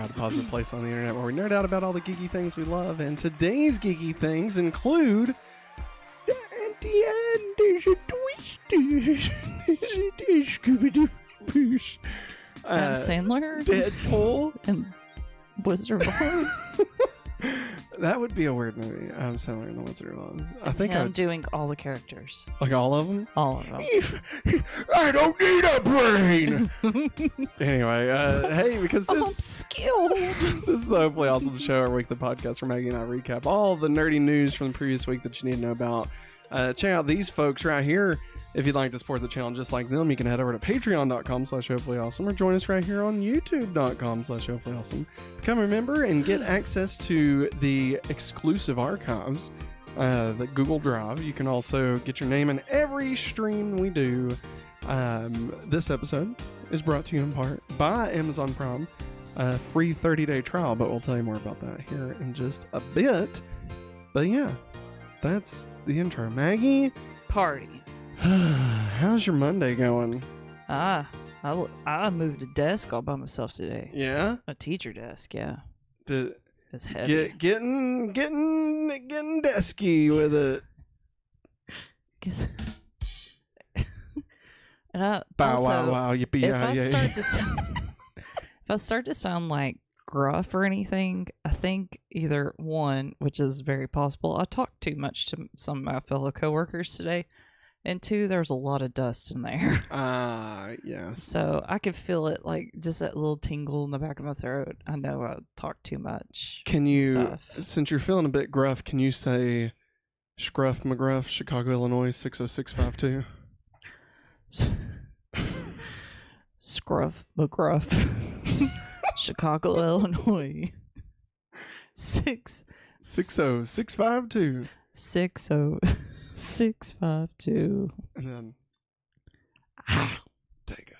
A positive place on the internet where we nerd out about all the geeky things we love, and today's geeky things include at the end there's a twist. Adam Sandler Deadpool and Wizard of Oz. That would be a weird movie. Adam Sandler and the Wizard of Oz. I think I'm doing all the characters. Like all of them? All of them. I don't need a brain! Anyway, hey, because I'm this skilled. this is the Hopefully Awesome Show, our weekly podcast where Maggie and I recap all the nerdy news from the previous week that you need to know about. Check out these folks right here. If you'd like to support the channel just like them, you can head over to patreon.com/hopefullyawesome or join us right here on youtube.com/hopefullyawesome. Become a member and get access to the exclusive archives, the Google Drive. You can also get your name in every stream we do. This episode is brought to you in part by Amazon Prime. Free 30-day trial, but we'll tell you more about that here in just a bit. But yeah, that's the intro. Maggie? Party. How's your Monday going? I moved a desk all by myself today. Yeah? A teacher desk, yeah. It's heavy. Getting desky with it. And I Bow also, wow wow yippee if I start to sound like gruff or anything, I think either one, which is very possible, I talked too much to some of my fellow coworkers today, and two, there's a lot of dust in there. Yes. So I could feel it, like just that little tingle in the back of my throat. I know I talk too much. Can you, stuff. Since you're feeling a bit gruff, can you say Scruff McGruff, Chicago, Illinois, 60652? Scruff McGruff, Chicago, Illinois, 60652. 60652. And then take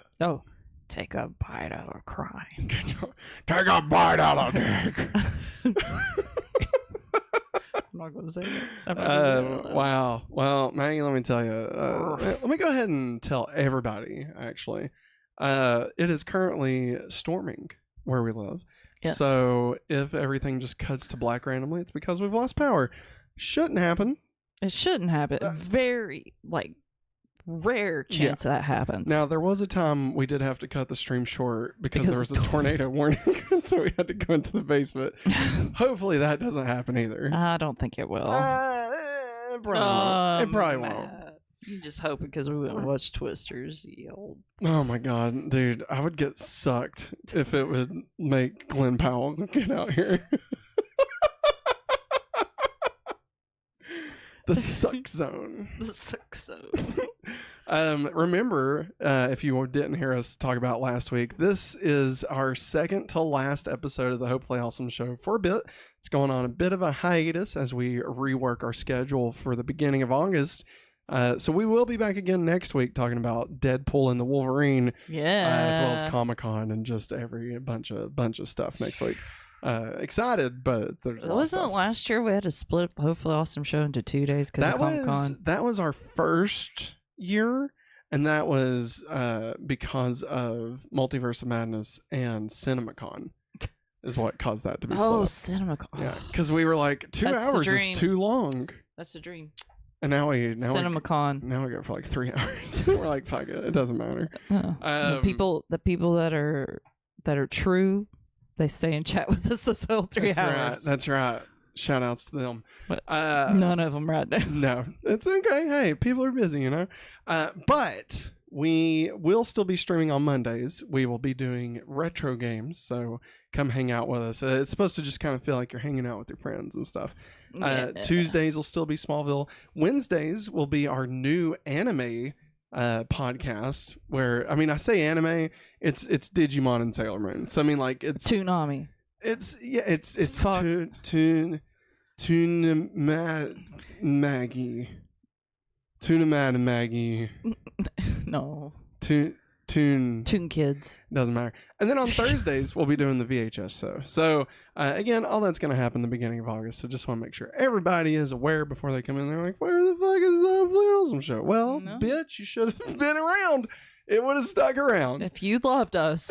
a bite out of crying. Take a bite out of dick. I'm not going to say that. Wow. Well, Maggie, let me tell you. Let me go ahead and tell everybody, actually. It is currently storming where we live. Yes. So if everything just cuts to black randomly, it's because we've lost power. Shouldn't happen. It shouldn't happen. Very, rare chance that happens. Now, there was a time we did have to cut the stream short because there was a tornado warning, so we had to go into the basement. Hopefully that doesn't happen either. I don't think it will. It probably won't. You just hope because we went and watched Twisters. Oh my god, dude. I would get sucked if it would make Glen Powell get out here. The suck zone. The suck zone. Remember, if you didn't hear us talk about last week, this is our second to last episode of the Hopefully Awesome Show for a bit. It's going on a bit of a hiatus as we rework our schedule for the beginning of August. So we will be back again next week talking about Deadpool and the Wolverine, as well as Comic-Con and just a bunch of stuff next week. Excited, but there's wasn't it last year we had to split the Hopefully Awesome Show into 2 days because of Comic-Con? That was our first year, and that was because of Multiverse of Madness and CinemaCon is what caused that to be split up. CinemaCon. Yeah, because we were like 2 hours is too long. That's the dream. And now CinemaCon. Now we go for like 3 hours. We're like, fuck it, it doesn't matter. The people that are true, they stay and chat with us those whole 3 hours. That's right. Shout outs to them. But none of them right now. No, it's okay. Hey, people are busy, you know. But we will still be streaming on Mondays. We will be doing retro games, so come hang out with us. It's supposed to just kind of feel like you're hanging out with your friends and stuff. Tuesdays will still be Smallville. Wednesdays will be our new anime podcast. Where I say anime, it's Digimon and Sailor Moon. So it's Toonami. It's Tuna Matt and Maggie. Tuna Matt and Maggie. No. Toon Kids. Doesn't matter. And then on Thursdays, we'll be doing the VHS show. So, again, all that's going to happen the beginning of August. So just want to make sure everybody is aware before they come in. They're like, where the fuck is the Hopefully Awesome Show? Well, bitch, you should have been around. It would have stuck around. If you loved us,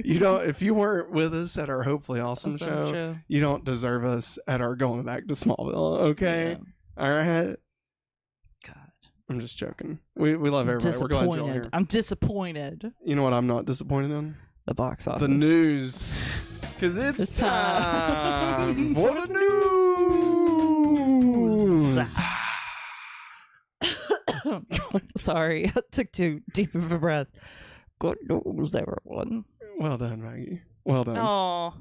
You don't. If you weren't with us at our Hopefully Awesome show, you don't deserve us at our Going Back to Smallville. Okay, all right. God, I'm just joking. We love everybody. We're glad you're all here. I'm disappointed. You know what? I'm not disappointed in the box office, the news, because it's time for the news. Sorry, I took too deep of a breath. Good news, everyone. Well done, Maggie. Well done. Oh,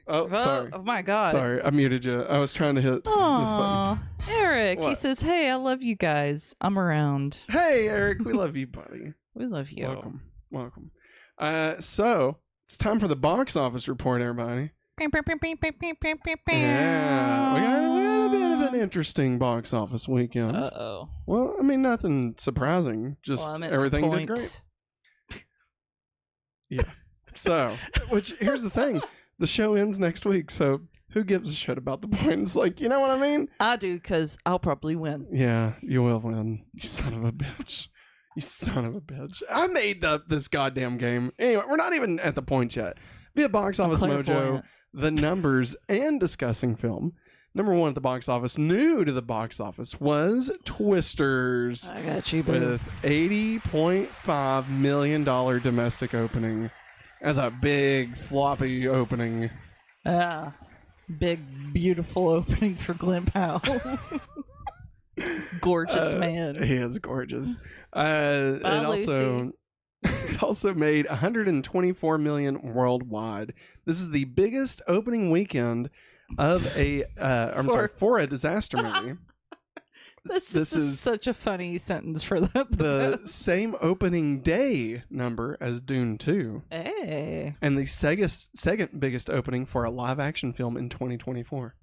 oh, sorry. Oh my God. Sorry, I muted you. I was trying to hit this button. Eric, What? he says, "Hey, I love you guys. I'm around." Hey, Eric, we love you, buddy. We love you. Welcome. So it's time for the box office report, everybody. Yeah, we got a bit of an interesting box office weekend. Uh-oh. Well, I mean, nothing surprising. Just everything did great. Yeah. So, which here's the thing: the show ends next week, so who gives a shit about the points? Like, you know what I mean? I do, because I'll probably win. Yeah, you will win. You son of a bitch. You son of a bitch. I made this goddamn game. Anyway, we're not even at the points yet. Via Box Office Mojo, the numbers, and discussing film. Number one at the box office, new to the box office, was Twisters. I got you, with $80.5 million domestic opening. As a big floppy opening. Yeah. Big, beautiful opening for Glen Powell. Gorgeous man. He is gorgeous. It also made $124 million worldwide. This is the biggest opening weekend of for a disaster movie. This is such a funny sentence for that. The same opening day number as Dune 2. Hey. And the second biggest opening for a live action film in 2024.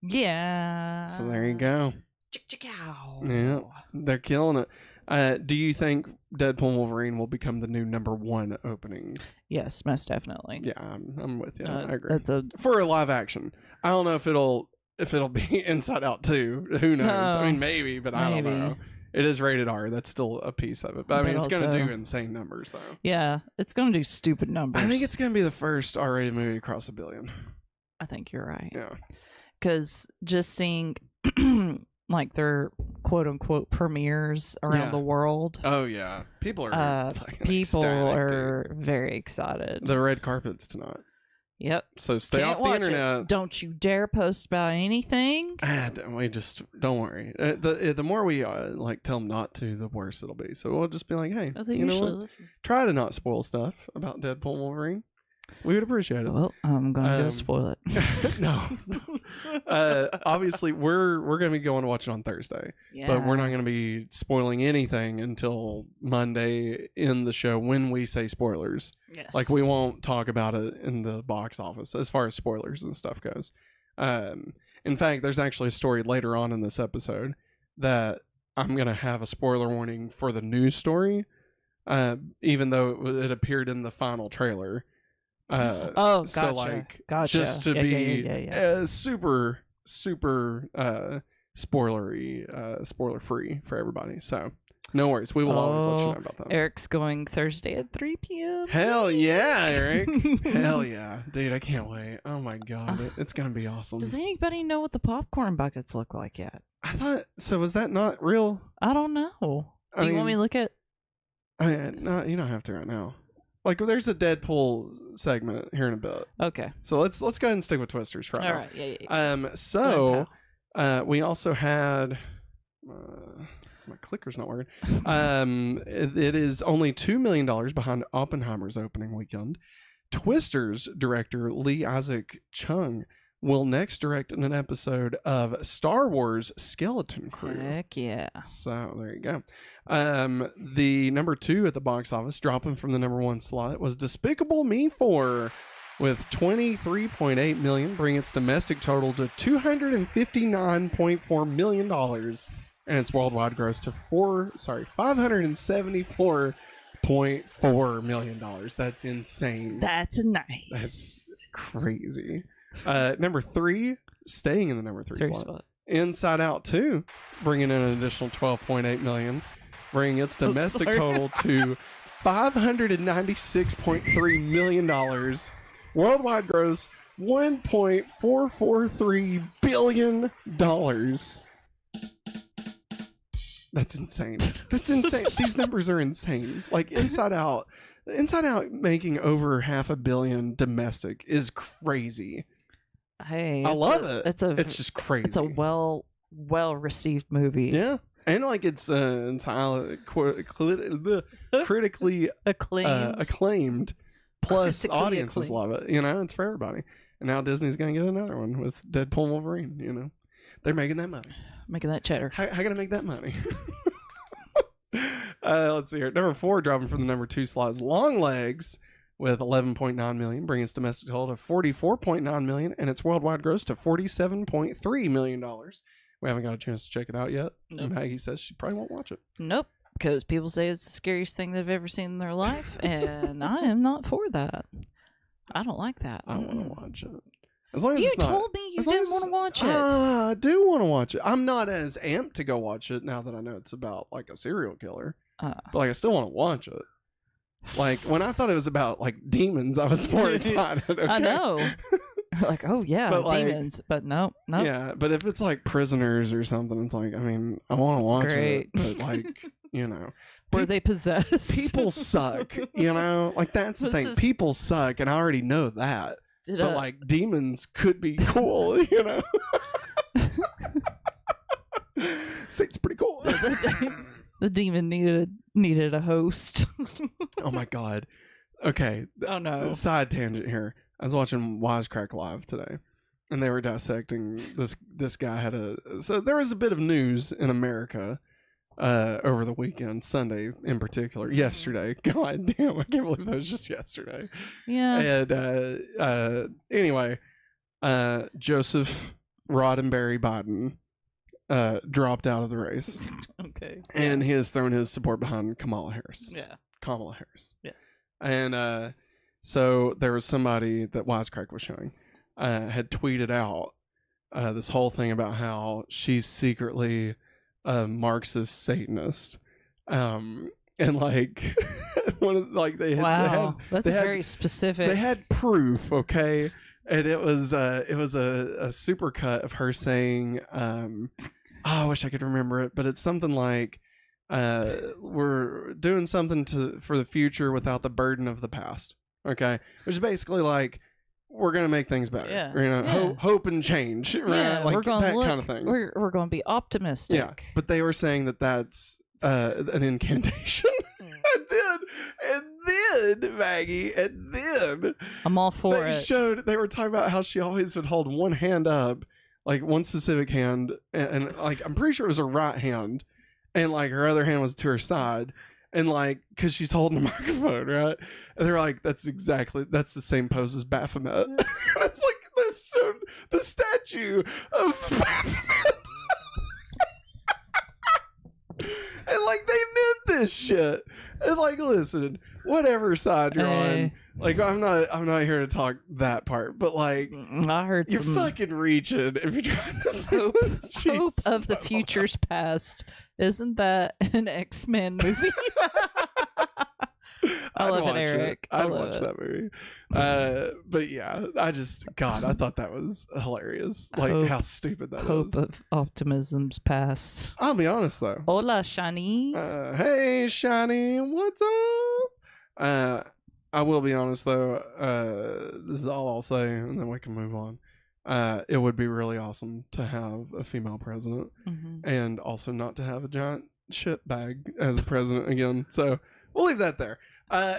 Yeah. So there you go. Yeah, they're killing it. Do you think Deadpool and Wolverine will become the new number one opening? Yes, most definitely. Yeah, I'm with you. I agree. That's for a live action. I don't know if it'll be Inside Out 2. Who knows? I mean, maybe, but I don't know. It is rated R. That's still a piece of it. But I mean, it's going to do insane numbers, though. Yeah, it's going to do stupid numbers. I think it's going to be the first R-rated movie to cross $1 billion. I think you're right. Yeah. Because just seeing like their quote unquote premieres around the world. Oh yeah, people are very excited. The red carpet's tonight. Yep. So stay off the internet. Don't you dare post about anything. We just don't worry. The more we tell them not to, the worse it'll be. So we'll just be like, hey, you know what? Try to not spoil stuff about Deadpool and Wolverine. We would appreciate it. Well, I'm gonna go spoil it. No. Obviously, we're gonna be going to watch it on Thursday, but we're not gonna be spoiling anything until Monday in the show when we say spoilers. Yes. Like we won't talk about it in the box office as far as spoilers and stuff goes. In fact, there's actually a story later on in this episode that I'm gonna have a spoiler warning for the news story, even though it appeared in the final trailer. Gotcha. So gotcha. Just to be super spoiler free for everybody. So no worries, we will always let you know about that. Eric's going Thursday at 3 p.m. Hell yeah, Eric. Hell yeah, dude, I can't wait. Oh my god, it's gonna be awesome. Does anybody know what the popcorn buckets look like yet? I thought so. Was that not real? I don't know. Do you want me to look at? No, you don't have to right now. Like, there's a Deadpool segment here in a bit. Okay. So let's go ahead and stick with Twisters for now. All right. Yeah. So we also had my clicker's not working. It is only $2 million behind Oppenheimer's opening weekend. Twisters director Lee Isaac Chung will next direct an episode of Star Wars Skeleton Crew. Heck yeah. So there you go. The number 2 at the box office, dropping from the number 1 slot, was Despicable Me 4 with $23.8 million, bringing its domestic total to $259.4 million, and its worldwide gross to $574.4 million. That's insane. That's nice. That's crazy. Number 3, staying in the number 3 slot. Inside Out 2, bringing in an additional $12.8 million, bringing its domestic total to $596.3 million. Worldwide gross, $1.443 billion. That's insane. That's insane. These numbers are insane. Like Inside Out making over $500 million domestic is crazy. Hey, I love it. It's just crazy. It's a well received movie. Yeah. And like it's entirely critically acclaimed. Plus audiences love it. You know, it's for everybody. And now Disney's gonna get another one with Deadpool and Wolverine. You know, they're making that money. Making that cheddar. How gonna make that money? Let's see here. Number 4 dropping from the number 2 slot is Long Legs with 11.9 million, bringing its domestic total to 44.9 million, and its worldwide gross to $47.3 million. We haven't got a chance to check it out yet. Nope. Maggie says she probably won't watch it. Nope, because people say it's the scariest thing they've ever seen in their life, and I am not for that. I don't like that. I want to watch it. As long as you it's not, told me you didn't want to watch it. I do want to watch it. I'm not as amped to go watch it now that I know it's about like a serial killer. But like I still want to watch it. Like when I thought it was about like demons, I was more excited. Okay? I know. Like, oh yeah, but demons. But no. Yeah, but if it's like prisoners or something, it's like, I mean, I want to watch it. But like, you know. Were they possessed? People suck, you know? Like that's the thing. People suck, and I already know that. But like demons could be cool, you know. Satan's pretty cool. The demon needed a host. Oh my god. Okay. Oh no. Side tangent here. I was watching Wisecrack Live today, and they were dissecting this guy had so there was a bit of news in America over the weekend, Sunday in particular, yesterday. God damn, I can't believe that was just yesterday. Yeah. And anyway, Joseph Roddenberry Biden dropped out of the race. Okay. And he has thrown his support behind Kamala Harris. Yeah. Kamala Harris. Yes. And so there was somebody that Wisecrack was showing had tweeted out this whole thing about how she's secretly a Marxist Satanist, and like one of like they had very specific. They had proof, okay, and it was a super cut of her saying, I wish I could remember it, but it's something like, we're doing something for the future without the burden of the past, okay, which is basically like, we're gonna make things better. Yeah. You know, yeah. Hope and change. Right? Yeah, like we're gonna that kind of thing. We're going to be optimistic. Yeah, but they were saying that that's an incantation. and then Maggie, and then I'm all for it. They were talking about how she always would hold one hand up, like one specific hand, and like I'm pretty sure it was her right hand, and like her other hand was to her side. And like, because she's holding a microphone, right? And they're like, that's the same pose as Baphomet. That's the statue of Baphomet. And like, they meant this shit. And like, listen, whatever side you're on, like, I'm not here to talk that part, but like, I heard you're fucking reaching if you're trying to say hope of the future's past. Isn't that an X-Men movie? I love it, Eric. I'd watch that movie. But yeah, I thought that was hilarious. Like how stupid that is. Hope of optimism's past. I'll be honest though. Hola, Shani. Hey, Shani, what's up? I will be honest though. This is all I'll say, and then we can move on. It would be really awesome to have a female president, and also not to have a giant shit bag as a president again. So we'll leave that there.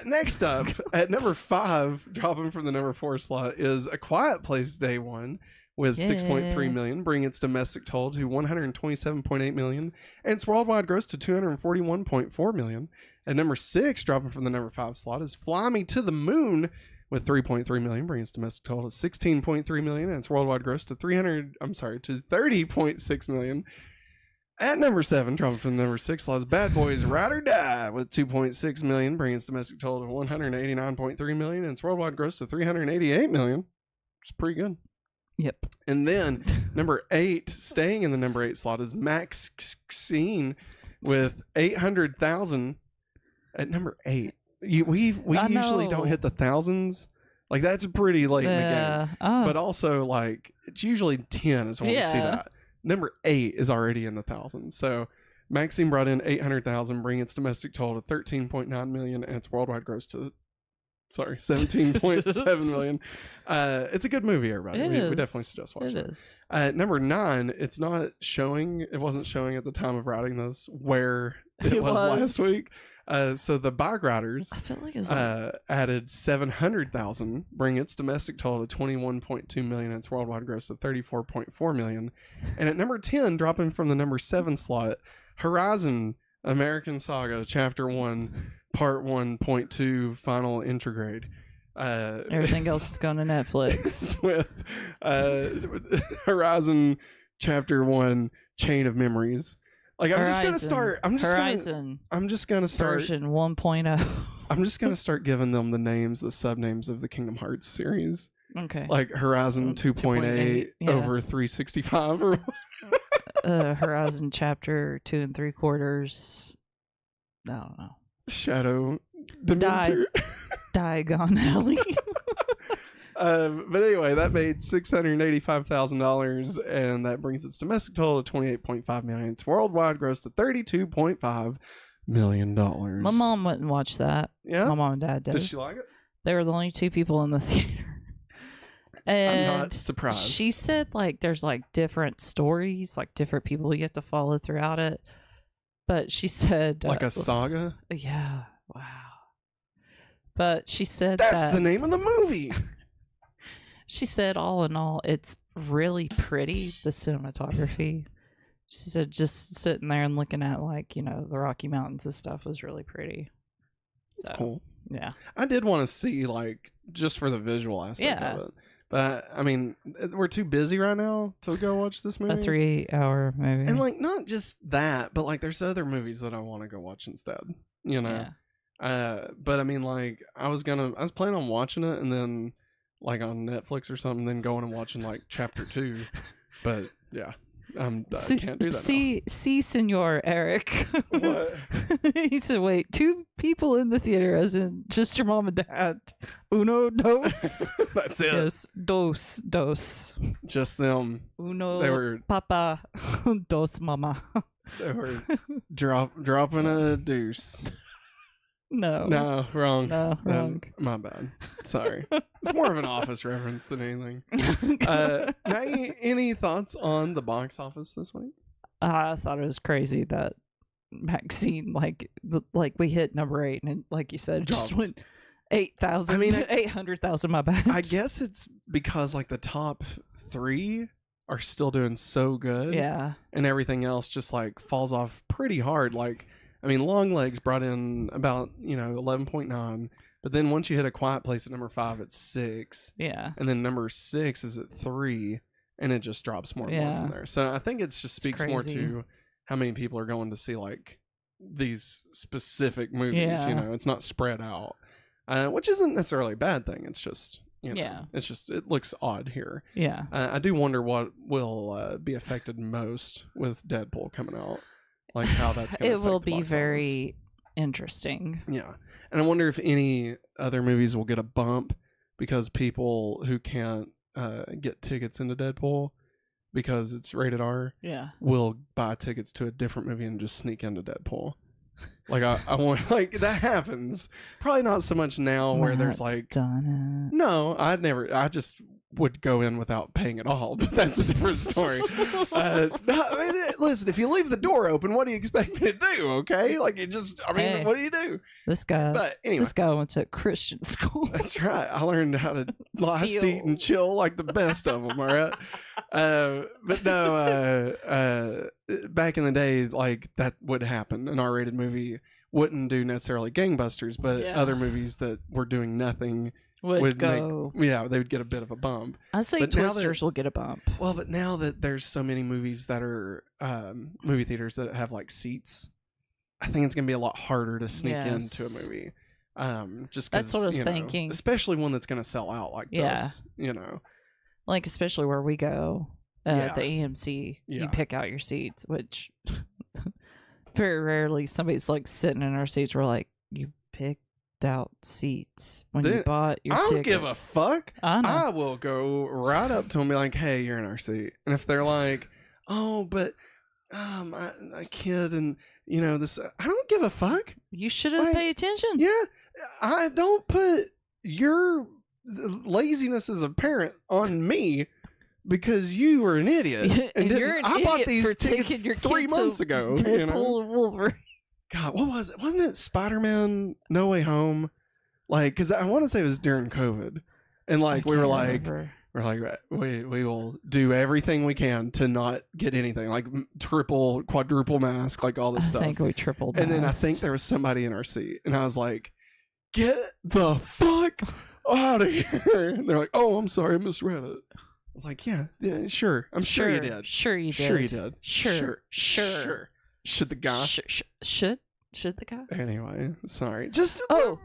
Next up, at number 5, dropping from the number 4 slot, is A Quiet Place Day 1 with 6.3 million, bringing its domestic total to 127.8 million, and its worldwide gross to 241.4 million. At number 6, dropping from the number 5 slot, is Fly Me to the Moon with 3.3 million, bringing its domestic total to 16.3 million, and its worldwide gross to 30.6 million. At number 7, dropping from the number 6 slot, is Bad Boys Ride or Die with 2.6 million, bringing its domestic total to 189.3 million, and its worldwide gross to 388 million. Which is pretty good. Yep. And then number 8, staying in the number 8 slot, is Maxine with 800,000 at number 8. we I usually know. don't hit the thousands. Like that's pretty late in the game. But also like it's usually 10 is when we see that. Number 8 is already in the thousands. So Maxine brought in 800,000, bringing its domestic total to 13.9 million, and its worldwide gross to 17.7 million. It's a good movie, everybody. We definitely suggest watching it. It is. Number 9, it's not showing. It wasn't showing at the time of writing this where it was last week. So the Bike Riders, I feel like it's added 700,000, bringing its domestic total to 21.2 million, and its worldwide gross to 34.4 million. And at number 10, dropping from the number 7 slot, Horizon American Saga Chapter 1 Part 1.2 Final Intergrade. Everything else is going to Netflix. With Horizon Chapter 1 Chain of Memories. Like I'm just gonna start. I'm just gonna start version 1.0. I'm just gonna start giving them the names, the sub names of the Kingdom Hearts series. Okay. Like Horizon 2.8 over 365 or Horizon Chapter 2 3/4. I don't know. Shadow Dementor. Diagon Alley. But anyway, that made $685,000, and that brings its domestic total to 28.5 million. Its worldwide gross to $32.5 million. My mom went and watched that. Yeah, my mom and dad did. Did she like it? They were the only 2 people in the theater. And I'm not surprised. She said like there's like different stories, like different people you have to follow throughout it. But she said like a saga. Yeah. Wow. But she said that's the name of the movie. She said, all in all, it's really pretty, the cinematography. She said just sitting there and looking at, like, you know, the Rocky Mountains and stuff was really pretty. It's cool. Yeah. I did want to see, like, just for the visual aspect of it. But, I mean, we're too busy right now to go watch this movie. A 3-hour movie. And, like, not just that, but, like, there's other movies that I want to go watch instead, you know? Yeah. But, I mean, like, I was planning on watching it and then... like on Netflix or something, then going and watching like Chapter 2. But yeah, I can't do that. See, Senor Eric. What? He said, "Wait, 2 people in the theater, as in just your mom and dad. Uno, dos. That's it. Yes, dos. Just them. Uno, they were papa, dos, mama. They were dropping a deuce." No, wrong. No, wrong. My bad. Sorry. It's more of an Office reference than anything. Maggie, any thoughts on the box office this week? I thought it was crazy that Maxine, like we hit number 8, and like you said, it just went 8,000. I mean, 800,000. My bad. I guess it's because like the top 3 are still doing so good. Yeah. And everything else just like falls off pretty hard. Like, I mean, Long Legs brought in about, 11.9. But then once you hit A Quiet Place at number 5, it's 6. Yeah. And then number 6 is at 3. And it just drops more and more from there. So I think it just speaks more to how many people are going to see, like, these specific movies. Yeah. It's not spread out. Which isn't necessarily a bad thing. It's just, it's just, it looks odd here. Yeah. I do wonder what will be affected most with Deadpool coming out. Like how that's going to it will be very interesting. Yeah. And I wonder if any other movies will get a bump because people who can't get tickets into Deadpool because it's rated R will buy tickets to a different movie and just sneak into Deadpool. Like I want, like that happens. Probably not so much now where there's like done it. No, I just would go in without paying at all, but that's a different story. Listen, if you leave the door open, what do you expect me to do? Okay, like what do you do? This guy went to Christian school. That's right. I learned how to last, eat, and chill like the best of them. All right, but no, back in the day, like that would happen. An R-rated movie wouldn't do necessarily gangbusters, but other movies that were doing nothing. Would go. They would get a bit of a bump. I say Twisters will get a bump. Well, but now that there's so many movies that are movie theaters that have like seats, I think it's gonna be a lot harder to sneak into a movie. Just that's what I was thinking. Especially one that's gonna sell out like this. Like especially where we go, the AMC, you pick out your seats, which very rarely somebody's like sitting in our seats. We're like, you pick out seats when you Dude, bought your I don't tickets. give a fuck. I know. I will go right up to them and be like, hey, you're in our seat. And if they're like, oh, but a kid and, you know, this, I don't give a fuck. You should have Like, paid attention. Yeah. I don't put your laziness as a parent on me because you were an idiot. And you're an I bought idiot these for tickets taking your 3 kids to months ago. Deadpool You know? and Wolverine. God, what was it? Wasn't it Spider-Man No Way Home? Like, because I want to say it was during COVID. And like, we were like, we will do everything we can to not get anything, like triple, quadruple mask, like all this stuff. I think we tripled. And then I think there was somebody in our seat, and I was like, "Get the fuck out of here!" And they're like, "Oh, I'm sorry, I misread it." I was like, "Yeah, sure. I'm sure you did. Sure you did. Sure you did. Sure. Should the guy? Should the guy? Anyway, sorry. Just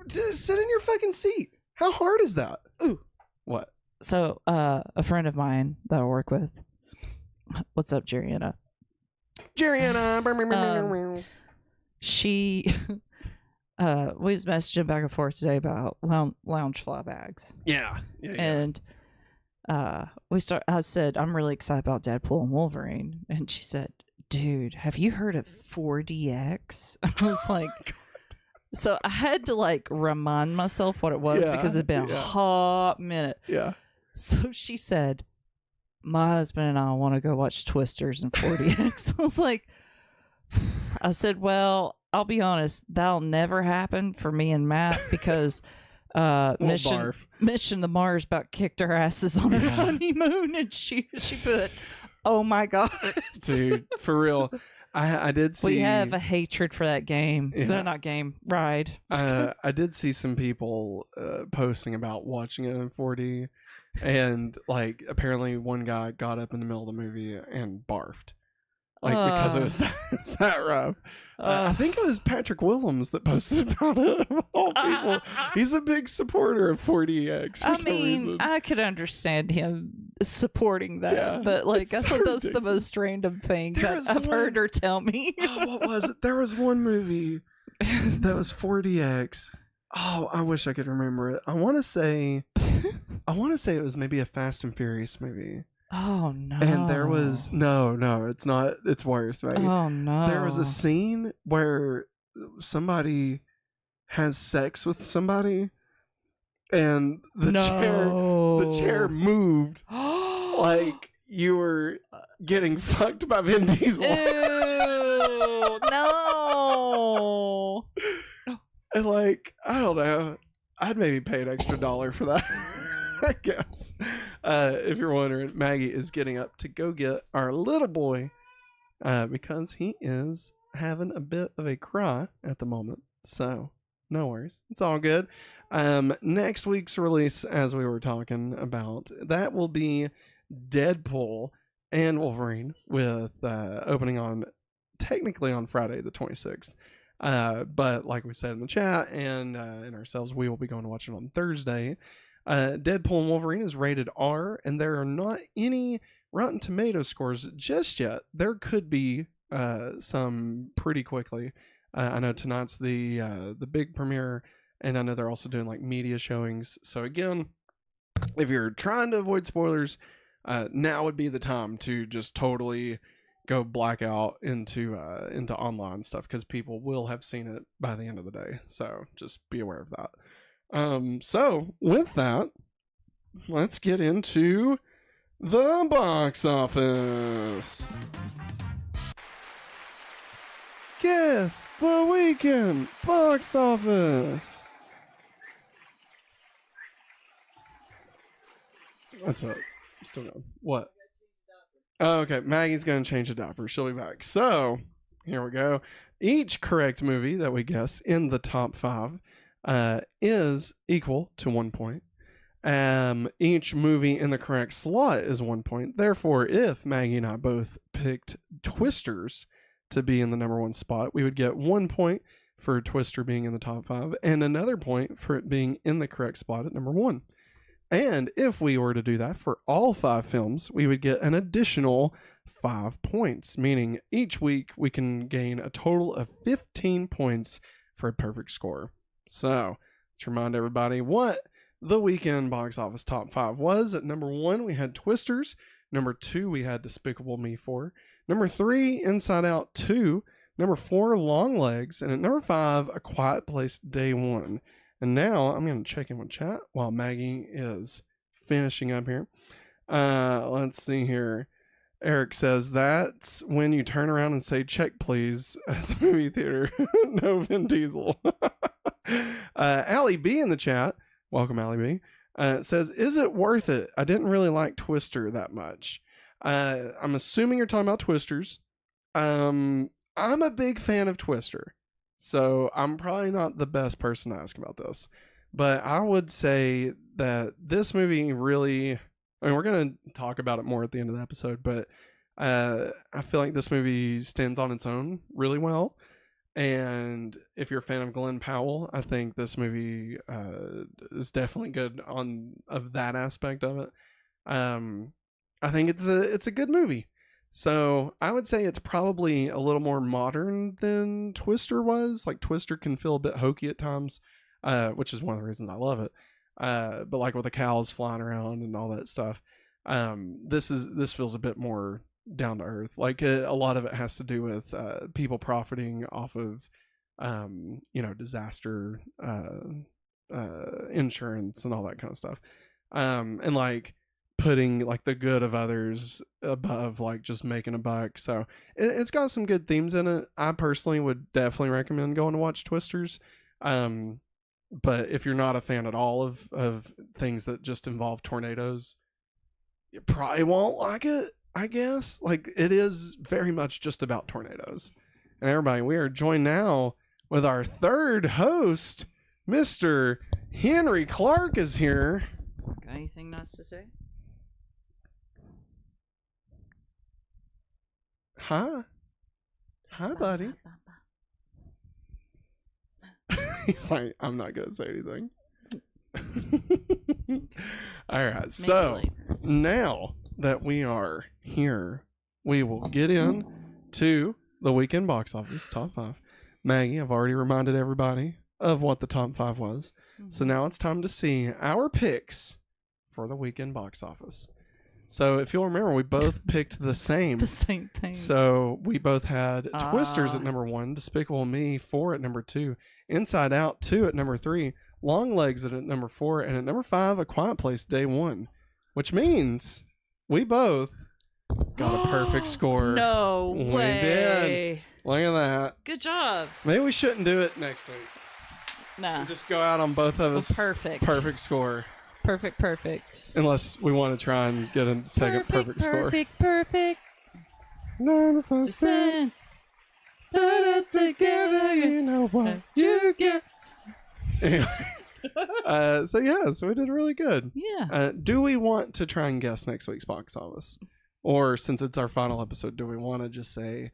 sit in your fucking seat. How hard is that? Ooh, what? So, a friend of mine that I work with. What's up, Jerianna? She, we was messaging back and forth today about lounge fly bags. Yeah. And I said, I'm really excited about Deadpool and Wolverine. And she said, dude, have you heard of 4DX? I was like, so I had to like remind myself what it was because it'd been a hot minute. Yeah. So she said, my husband and I want to go watch Twisters and 4DX. I was like, I said, well, I'll be honest, that'll never happen for me and Matt because Mission to Mars about kicked our asses on her honeymoon, and she put, oh my god, dude, for real. I did see. We have a hatred for that game. Yeah. They're not game ride. I did see some people posting about watching it in 4D, and like apparently one guy got up in the middle of the movie and barfed, like because it was that rough. I think it was Patrick Willems that posted about it. Of all people, he's a big supporter of 4DX. For some reason. I could understand him supporting that, but like I thought that's the most random thing that I've heard her tell me. What was it? There was one movie that was 4DX. Oh, I wish I could remember it. I want to say it was maybe a Fast and Furious movie. Oh no! And there was no, it's not. It's worse, right? Oh no! There was a scene where somebody has sex with somebody, and the chair moved like you were getting fucked by Vin Diesel. Ew, no! And like, I don't know, I'd maybe pay an extra $1 for that. I guess. If you're wondering, Maggie is getting up to go get our little boy because he is having a bit of a cry at the moment. So, no worries. It's all good. Next week's release, as we were talking about, that will be Deadpool and Wolverine with opening technically on Friday the 26th. But like we said in the chat and in ourselves, we will be going to watch it on Thursday. Deadpool and Wolverine is rated R, and there are not any Rotten Tomato scores just yet. There could be some pretty quickly. I know tonight's the big premiere, and I know they're also doing like media showings. So again, if you're trying to avoid spoilers, now would be the time to just totally go blackout into online stuff because people will have seen it by the end of the day. So just be aware of that. So with that, let's get into the box office. Guess the weekend box office. What's up? Still going. What? Oh, okay. Maggie's gonna change the diaper. She'll be back. So here we go. Each correct movie that we guess in the top 5 is equal to 1 point. Each movie in the correct slot is 1 point. Therefore, if Maggie and I both picked Twisters to be in the number 1 spot, we would get 1 point for Twister being in the top 5 and another point for it being in the correct spot at number 1. And if we were to do that for all 5 films, we would get an additional 5 points, meaning each week we can gain a total of 15 points for a perfect score. So Let's remind everybody what the weekend box office top 5 was. At number 1, we had Twisters. Number 2, we had Despicable Me 4. Number 3, Inside Out 2. Number 4, Long Legs. And at number 5, A Quiet Place Day 1. And now I'm going to check in with chat while Maggie is finishing up here. Let's see here. Eric says that's when you turn around and say check please at the movie theater. No Vin Diesel. Allie B in the chat, welcome Allie B, says, is it worth it? I didn't really like Twister that much. I'm assuming you're talking about Twisters. I'm a big fan of Twister, so I'm probably not the best person to ask about this, but I would say that this movie really, I mean, we're going to talk about it more at the end of the episode, but I feel like this movie stands on its own really well. And if you're a fan of Glen Powell, I think this movie is definitely good of that aspect of it. I think it's a good movie. So I would say it's probably a little more modern than Twister was. Like Twister can feel a bit hokey at times, which is one of the reasons I love it. But like with the cows flying around and all that stuff, this feels a bit more down to earth. Like a lot of it has to do with people profiting off of disaster insurance and all that kind of stuff, and like putting like the good of others above like just making a buck. So it's got some good themes in it. I personally would definitely recommend going to watch Twisters. But if you're not a fan at all of things that just involve tornadoes, you probably won't like it, I guess. Like, it is very much just about tornadoes. And everybody, we are joined now with our third host, Mr. Henry Clark is here. Got anything nice to say? Hi, buddy. He's like, I'm not going to say anything. All right. So now that we are here, we will get in to the weekend box office top 5. Maggie, I've already reminded everybody of what the top 5 was. So now it's time to see our picks for the weekend box office. So if you'll remember, we both picked the same. The same thing. So we both had Twisters at number 1, Despicable Me 4 at number 2, Inside Out 2 at number 3, Long Legs at number 4, and at number 5, A Quiet Place Day 1. Which means we both got a perfect score. No way. We did. Look at that. Good job. Maybe we shouldn't do it next week. Nah. We'll just go out on both of us. Perfect. Perfect score. Perfect. Unless we want to try and get a second perfect score. Perfect. None of us said, put us together, you know what you get. Anyway. So we did really good. Yeah. Do we want to try and guess next week's box office? Or since it's our final episode, do we want to just say,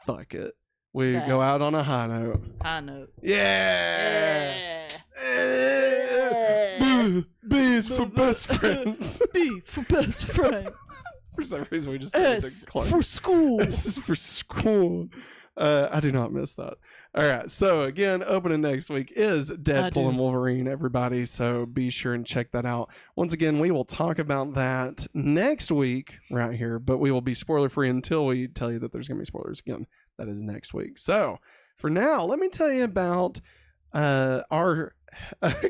fuck it? We go out on a high note. High note. Yeah. B is for best friends. B for best friends. For some reason, we just S for school. S is for school. I do not miss that. All right. So again, opening next week is Deadpool and Wolverine, everybody. So be sure and check that out. Once again, we will talk about that next week right here, but we will be spoiler free until we tell you that there's going to be spoilers again. That is next week. So for now, let me tell you about our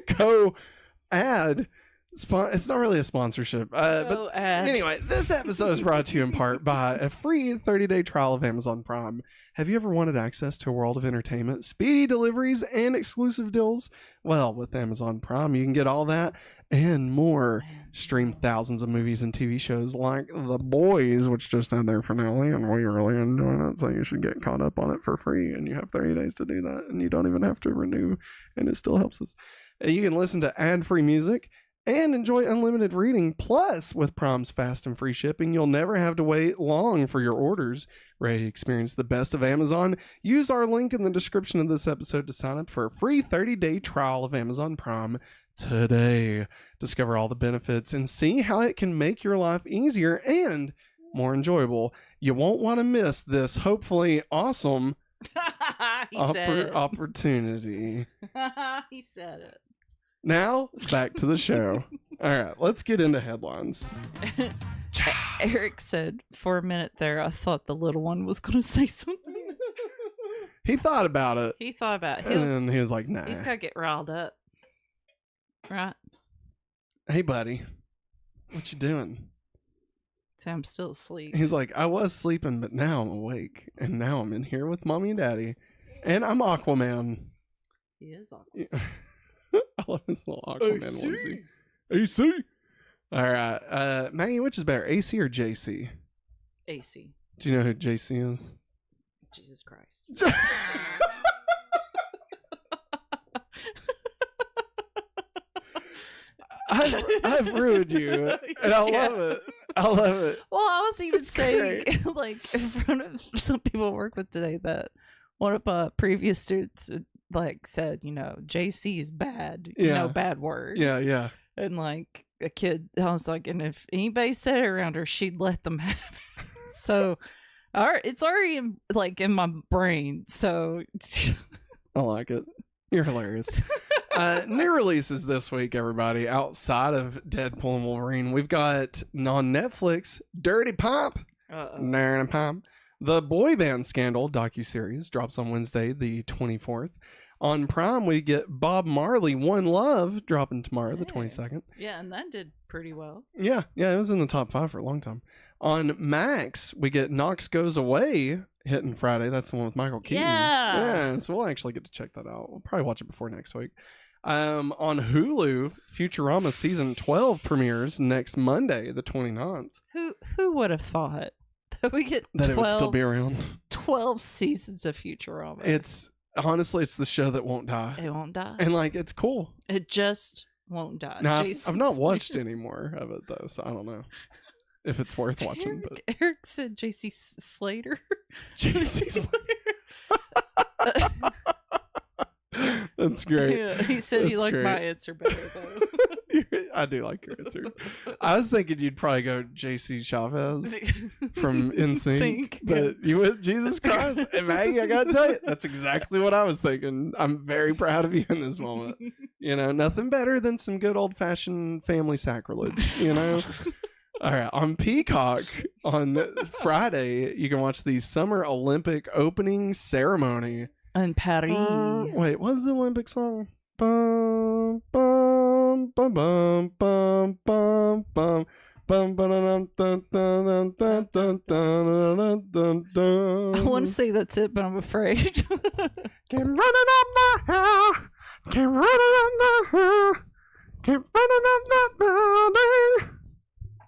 co-ad. It's not really a sponsorship. But anyway, this episode is brought to you in part by a free 30-day trial of Amazon Prime. Have you ever wanted access to a world of entertainment, speedy deliveries, and exclusive deals? Well, with Amazon Prime, you can get all that and more. Stream thousands of movies and TV shows like The Boys, which just had their finale, and we really enjoyed it, so you should get caught up on it for free, and you have 30 days to do that, and you don't even have to renew, and it still helps us. You can listen to ad-free music and enjoy unlimited reading. Plus, with Prime's fast and free shipping, you'll never have to wait long for your orders. Ready to experience the best of Amazon? Use our link in the description of this episode to sign up for a free 30-day trial of Amazon Prime today. Discover all the benefits and see how it can make your life easier and more enjoyable. You won't want to miss this hopefully awesome opportunity. He said it. Now, back to the show. All right, let's get into headlines. Eric said, for a minute there, I thought the little one was going to say something. He thought about it. He thought about it. And then he was like, nah. He's got to get riled up. Right? Hey, buddy. What you doing? So I'm still asleep. He's like, I was sleeping, but now I'm awake. And now I'm in here with Mommy and Daddy. And I'm Aquaman. He is Aquaman. I love his little Aquaman onesie. AC. All right. Maggie, which is better, AC or JC? AC. Do you know who JC is? Jesus Christ. I've ruined you, and I love it. I love it. Well, I was even It's saying, like, in front of some people I work with today, that one of my previous students, like, said, JC is bad. Bad word. Yeah, yeah. And, like, a kid, I was like, and if anybody said it around her, she'd let them have it. So, it's already, in my brain, so... I like it. You're hilarious. New releases this week, everybody. Outside of Deadpool and Wolverine, we've got on Netflix, Dirty Pop. Dirty Pop. The Boy Band Scandal docuseries drops on Wednesday, the 24th. On Prime, we get Bob Marley, One Love, dropping tomorrow, the 22nd. Yeah, and that did pretty well. Yeah, it was in the top 5 for a long time. On Max, we get Knox Goes Away, hitting Friday. That's the one with Michael Keaton. Yeah, so we'll actually get to check that out. We'll probably watch it before next week. On Hulu, Futurama Season 12 premieres next Monday, the 29th. Who would have thought that we get 12, that it would still be around? 12 seasons of Futurama. Honestly, it's the show that won't die. It won't die. And, it's cool. It just won't die. Now, I've not watched any more of it, though, so I don't know if it's worth watching. Eric said JC Slater. JC Slater. That's great. Yeah, he said he liked my answer better, though. I do like your answer. I was thinking you'd probably go JC Chavez from NSYNC, but you went Jesus Christ. And Maggie, I gotta tell you, that's exactly what I was thinking. I'm very proud of you in this moment. Nothing better than some good old-fashioned family sacrilege, All right, on Peacock on Friday, you can watch the Summer Olympic opening ceremony. In Paris. Wait, what's the Olympic song? Bum, bum, bum, bum, bum, bum, bum. I want to say that's it, but I'm afraid. Keep running up the hill. Keep running up the hill. Keep running up the building.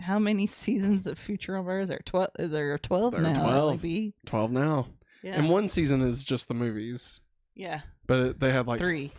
How many seasons of Futurama is there? 12? Is there 12 there now? 12. 12 now. Yeah. And one season is just the movies. Yeah. But they had three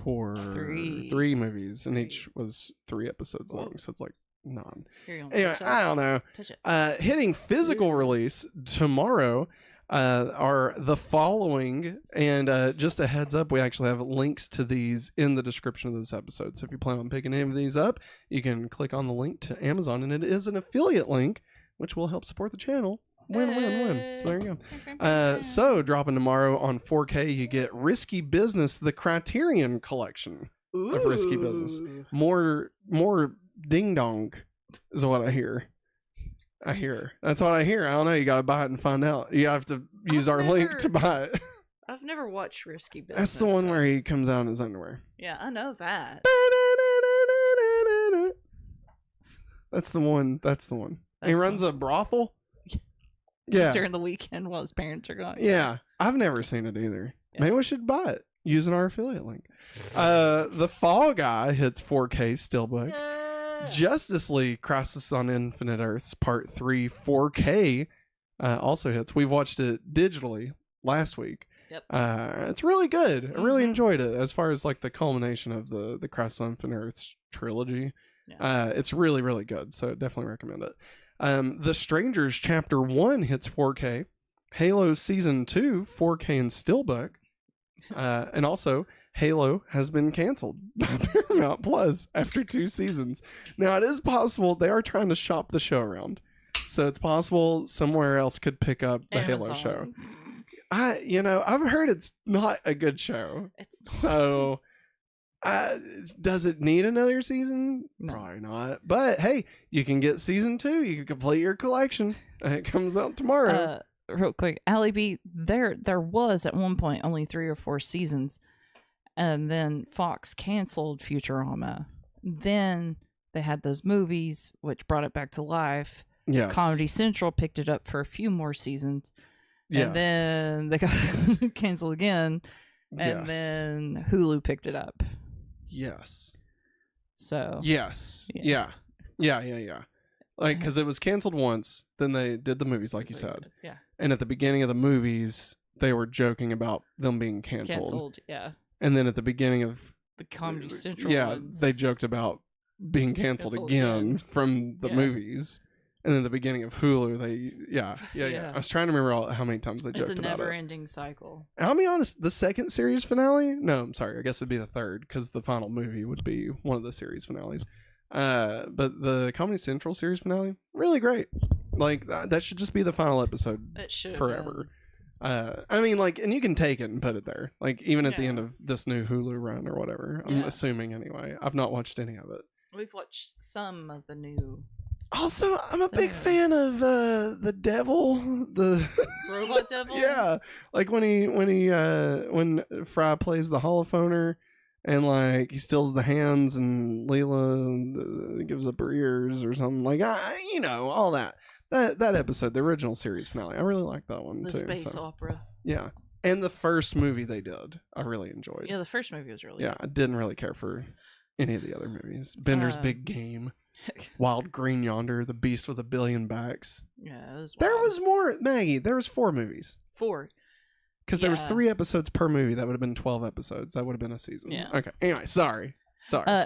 movies, and each was 3 episodes long, so it's 9. Anyway, I don't know. Touch it. Hitting physical release tomorrow are the following, and just a heads up, we actually have links to these in the description of this episode. So if you plan on picking any of these up, you can click on the link to Amazon, and it is an affiliate link, which will help support the channel. Win, win, win. So there you go. So dropping tomorrow on 4K, you get Risky Business, the Criterion collection of Risky Business. More ding dong is what I hear. That's what I hear. I don't know. You got to buy it and find out. You have to use our link to buy it. I've never watched Risky Business. That's the one where he comes out in his underwear. Yeah, I know that. That's the one. He runs a brothel. Yeah. During the weekend while his parents are gone. Yeah. I've never seen it either. Yeah. Maybe we should buy it using our affiliate link. The Fall Guy hits 4K Steelbook. Yeah. Justice League Crisis on Infinite Earths Part 3 4K also hits. We've watched it digitally last week. Yep. It's really good. I really enjoyed it as far as the culmination of the Crisis on Infinite Earths trilogy. Yeah. It's really, really good. So definitely recommend it. The Strangers Chapter 1 hits 4K. Halo Season 2, 4K and Steelbook. And also, Halo has been canceled by Paramount Plus after 2 seasons. Now, it is possible they are trying to shop the show around. So it's possible somewhere else could pick up the Amazon. Halo show. I've heard it's not a good show. It's not. So Does it need another season? No. Probably not. But hey, you can get season 2. You can complete your collection. It comes out tomorrow. Real quick, Allie B, there was at one point only 3 or 4 seasons, and then Fox canceled Futurama. Then they had those movies, which brought it back to life. Yes. Comedy Central picked it up for a few more seasons. Yes. And then they got canceled again. And then Hulu picked it up. Yes. So. Yes. Yeah. Like, because it was canceled once, then they did the movies, like you said. Yeah. And at the beginning of the movies, they were joking about them being canceled. Yeah. And then at the beginning of the Comedy Central ones, they joked about being canceled again from the movies. And then the beginning of Hulu, I was trying to remember how many times they joked about it. It's a never-ending cycle. And I'll be honest, the second series finale? No, I'm sorry. I guess it'd be the third, because the final movie would be one of the series finales. But the Comedy Central series finale, really great. Like, that should just be the final episode forever. I mean, like, and you can take it and put it there. Like, even at the end of this new Hulu run or whatever. I'm assuming anyway. I've not watched any of it. We've watched some of the new... Also, I'm a big fan of the devil, the robot devil. Yeah, like when Fry plays the holophoner, and like he steals the hands, and Leela gives up her ears or something. Like all that episode, the original series finale. I really like that one too. The space opera. Yeah, and the first movie they did, I really enjoyed. Yeah, the first movie was really good. I didn't really care for any of the other movies. Bender's Big Game. Wild Green Yonder, The Beast with a Billion Backs. Yeah, there was more, Maggie. There was 4 movies. 4. Because there was 3 episodes per movie. That would have been 12 episodes. That would have been a season. Yeah. Okay. Anyway, sorry.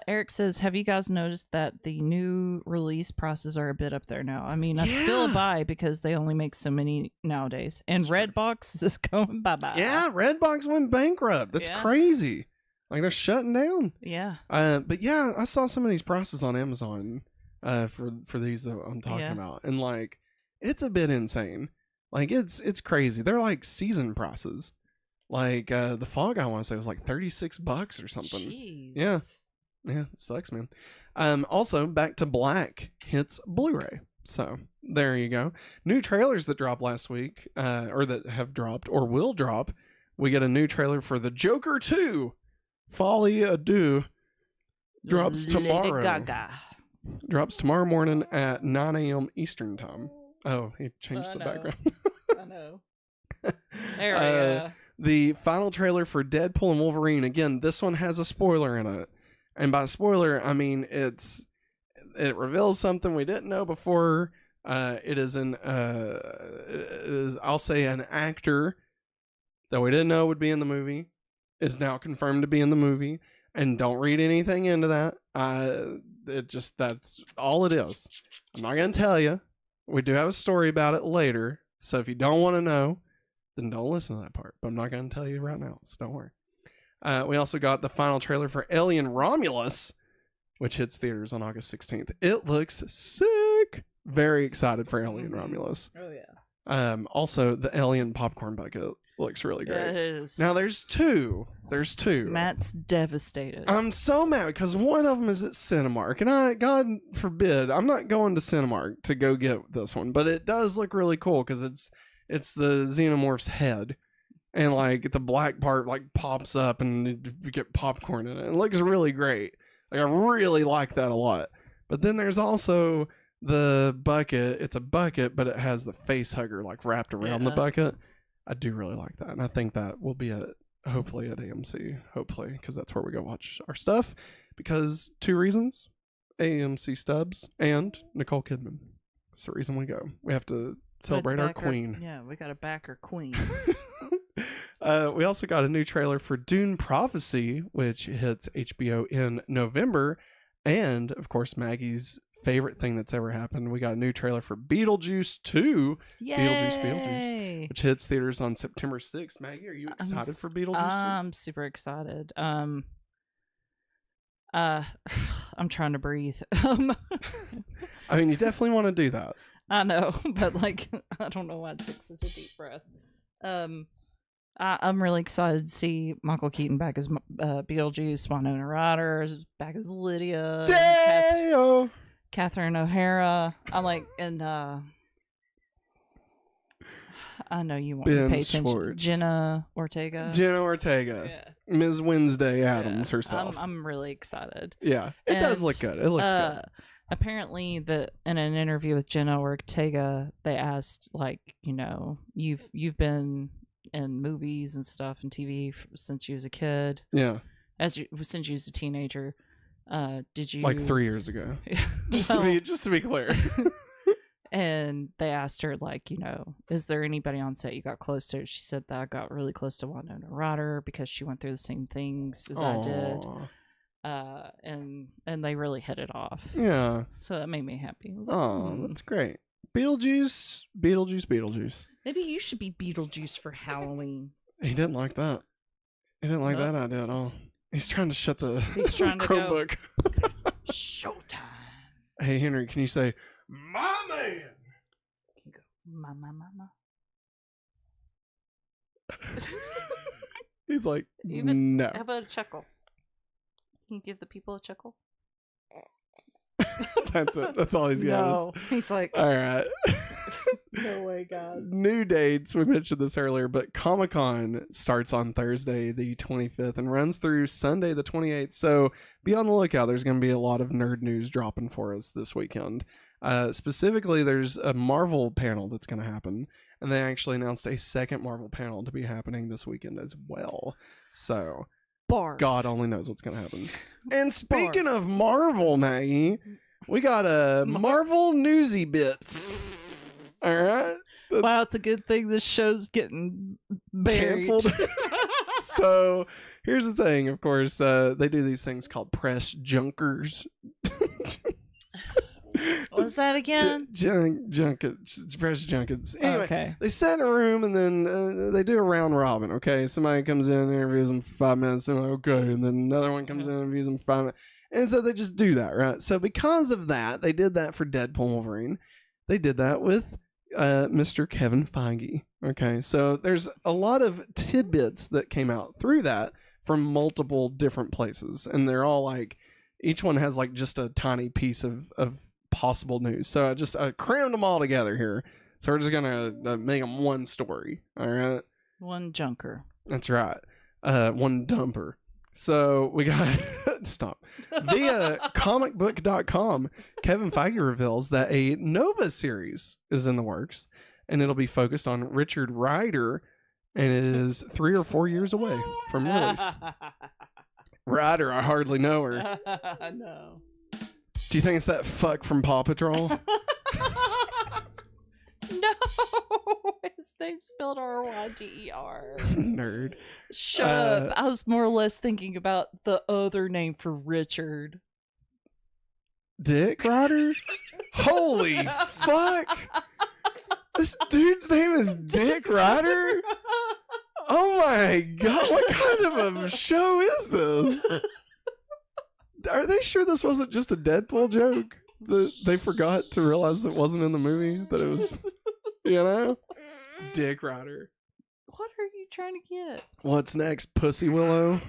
Eric says, have you guys noticed that the new release prices are a bit up there now? I mean, I still buy because they only make so many nowadays. And Redbox is going bye-bye. Yeah, Redbox went bankrupt. That's crazy. Like, they're shutting down. Yeah. But yeah, I saw some of these prices on Amazon for these that I'm talking about. And like, it's a bit insane. Like, it's crazy. They're like season prices. Like, the Fog, I want to say, was like $36 or something. Jeez. Yeah. Yeah, it sucks, man. Also, Back to Black hits Blu-ray. So, there you go. New trailers that dropped last week, or that have dropped, or will drop. We get a new trailer for The Joker 2. Folie à Deux drops tomorrow. Lady Gaga. Drops tomorrow morning at 9 a.m. Eastern time. Oh, he changed the background. I know. There we go. The final trailer for Deadpool and Wolverine. Again, this one has a spoiler in it. And by spoiler, I mean it reveals something we didn't know before. It is I'll say an actor that we didn't know would be in the movie is now confirmed to be in the movie, and don't read anything into that. That's all it is. I'm not gonna tell you. We do have a story about it later, so if you don't want to know, then don't listen to that part. But I'm not gonna tell you right now, so don't worry. We also got the final trailer for Alien Romulus, which hits theaters on August 16th. It looks sick. Very excited for Alien Romulus. Oh yeah. Also, the Alien popcorn bucket looks really great. Yeah, it is. Now there's two. Matt's devastated. I'm so mad because one of them is at Cinemark, and God forbid, I'm not going to Cinemark to go get this one, but it does look really cool because it's the Xenomorph's head, and like the black part like pops up, and you get popcorn in it. It looks really great. Like, I really like that a lot. But then there's also the bucket. It's a bucket, but it has the face hugger like wrapped around the bucket. I do really like that, and I think that will be hopefully at AMC, because that's where we go watch our stuff. Because 2 reasons: AMC stubs and Nicole Kidman. That's the reason we go. We have to celebrate our queen. We got to back our queen. We also got a new trailer for Dune Prophecy, which hits HBO in November, and of course Maggie's favorite thing that's ever happened. We got a new trailer for Beetlejuice 2. Yay! Beetlejuice, which hits theaters on September 6th. Maggie, are you excited for Beetlejuice 2? I'm super excited. I'm trying to breathe. I mean, you definitely want to do that. I know, but like, I don't know why I took such a deep breath. I'm really excited to see Michael Keaton back as Beetlejuice, Winona Ryder is back as Lydia, Deo! Catherine O'Hara. I'm like, and I know you want to pay attention. Schwartz. Jenna Ortega. Yeah. Ms. Wednesday Addams herself. I'm really excited. Yeah, it does look good. It looks good. Apparently, in an interview with Jenna Ortega, they asked, like, you know, you've been in movies and stuff and TV since you was a kid. Yeah. Since you was a teenager. Did you like 3 years ago? just to be clear. And they asked her, like, you know, is there anybody on set you got close to? She said that I got really close to Winona Ryder because she went through the same things as I did. And they really hit it off. Yeah. So that made me happy. That's great. Beetlejuice. Maybe you should be Beetlejuice for Halloween. He didn't like that. He didn't like that idea at all. He's trying to shut the Chromebook. Showtime. Hey, Henry, can you say, "My man"? Can you go, mama? He's like, no. How about a chuckle? Can you give the people a chuckle? That's it. That's all he's got. No. He's like, all right. No way, guys. New dates. We mentioned this earlier, but Comic-Con starts on Thursday, the 25th, and runs through Sunday, the 28th. So be on the lookout. There's going to be a lot of nerd news dropping for us this weekend. Specifically, there's a Marvel panel that's going to happen, and they actually announced a second Marvel panel to be happening this weekend as well. So Barf. God only knows what's going to happen. And speaking of Marvel, Maggie, we got a Marvel Newsy Bits. All right. Wow, it's a good thing this show's getting buried. Canceled. So here's the thing. Of course, they do these things called press junkers. What's that again? Junkets. Press junkets. Anyway, okay. They sit in a room and then they do a round robin. Okay, somebody comes in and interviews them for 5 minutes. And like, okay, and then another one comes in and interviews them for 5 minutes. And so they just do that, right? So because of that, they did that for Deadpool Wolverine. They did that with Mr. Kevin Feige. Okay, so there's a lot of tidbits that came out through that from multiple different places, and they're all like, each one has like just a tiny piece of possible news. So I crammed them all together here. So we're just gonna make them one story. All right, one junker. That's right. One dumper. So we got stop. Via comicbook.com, Kevin Feige reveals that a Nova series is in the works, and it'll be focused on Richard Rider, and it is 3 or 4 years away from release. Rider, I hardly know her. No. Do you think it's that fuck from Paw Patrol? No, his name's spelled R-Y-D-E-R. Nerd. Shut up. I was more or less thinking about the other name for Richard. Dick Rider? Holy fuck! This dude's name is Dick Rider? Oh my god, what kind of a show is this? Are they sure this wasn't just a Deadpool joke? That they forgot to realize it wasn't in the movie? That it was, you know? Dick Rider. What are you trying to get? What's next, Pussy Willow?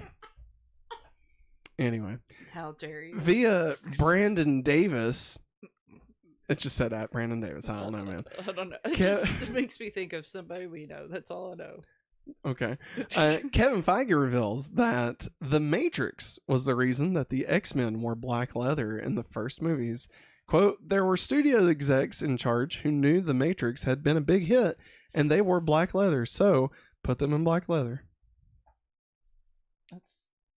Anyway. How dare you? Via Brandon Davis. It just said at Brandon Davis. I don't know, man. I don't know. It makes me think of somebody we know. That's all I know. Okay. Kevin Feige reveals that The Matrix was the reason that the X-Men wore black leather in the first movies. Quote, there were studio execs in charge who knew The Matrix had been a big hit, and they wore black leather, so put them in black leather.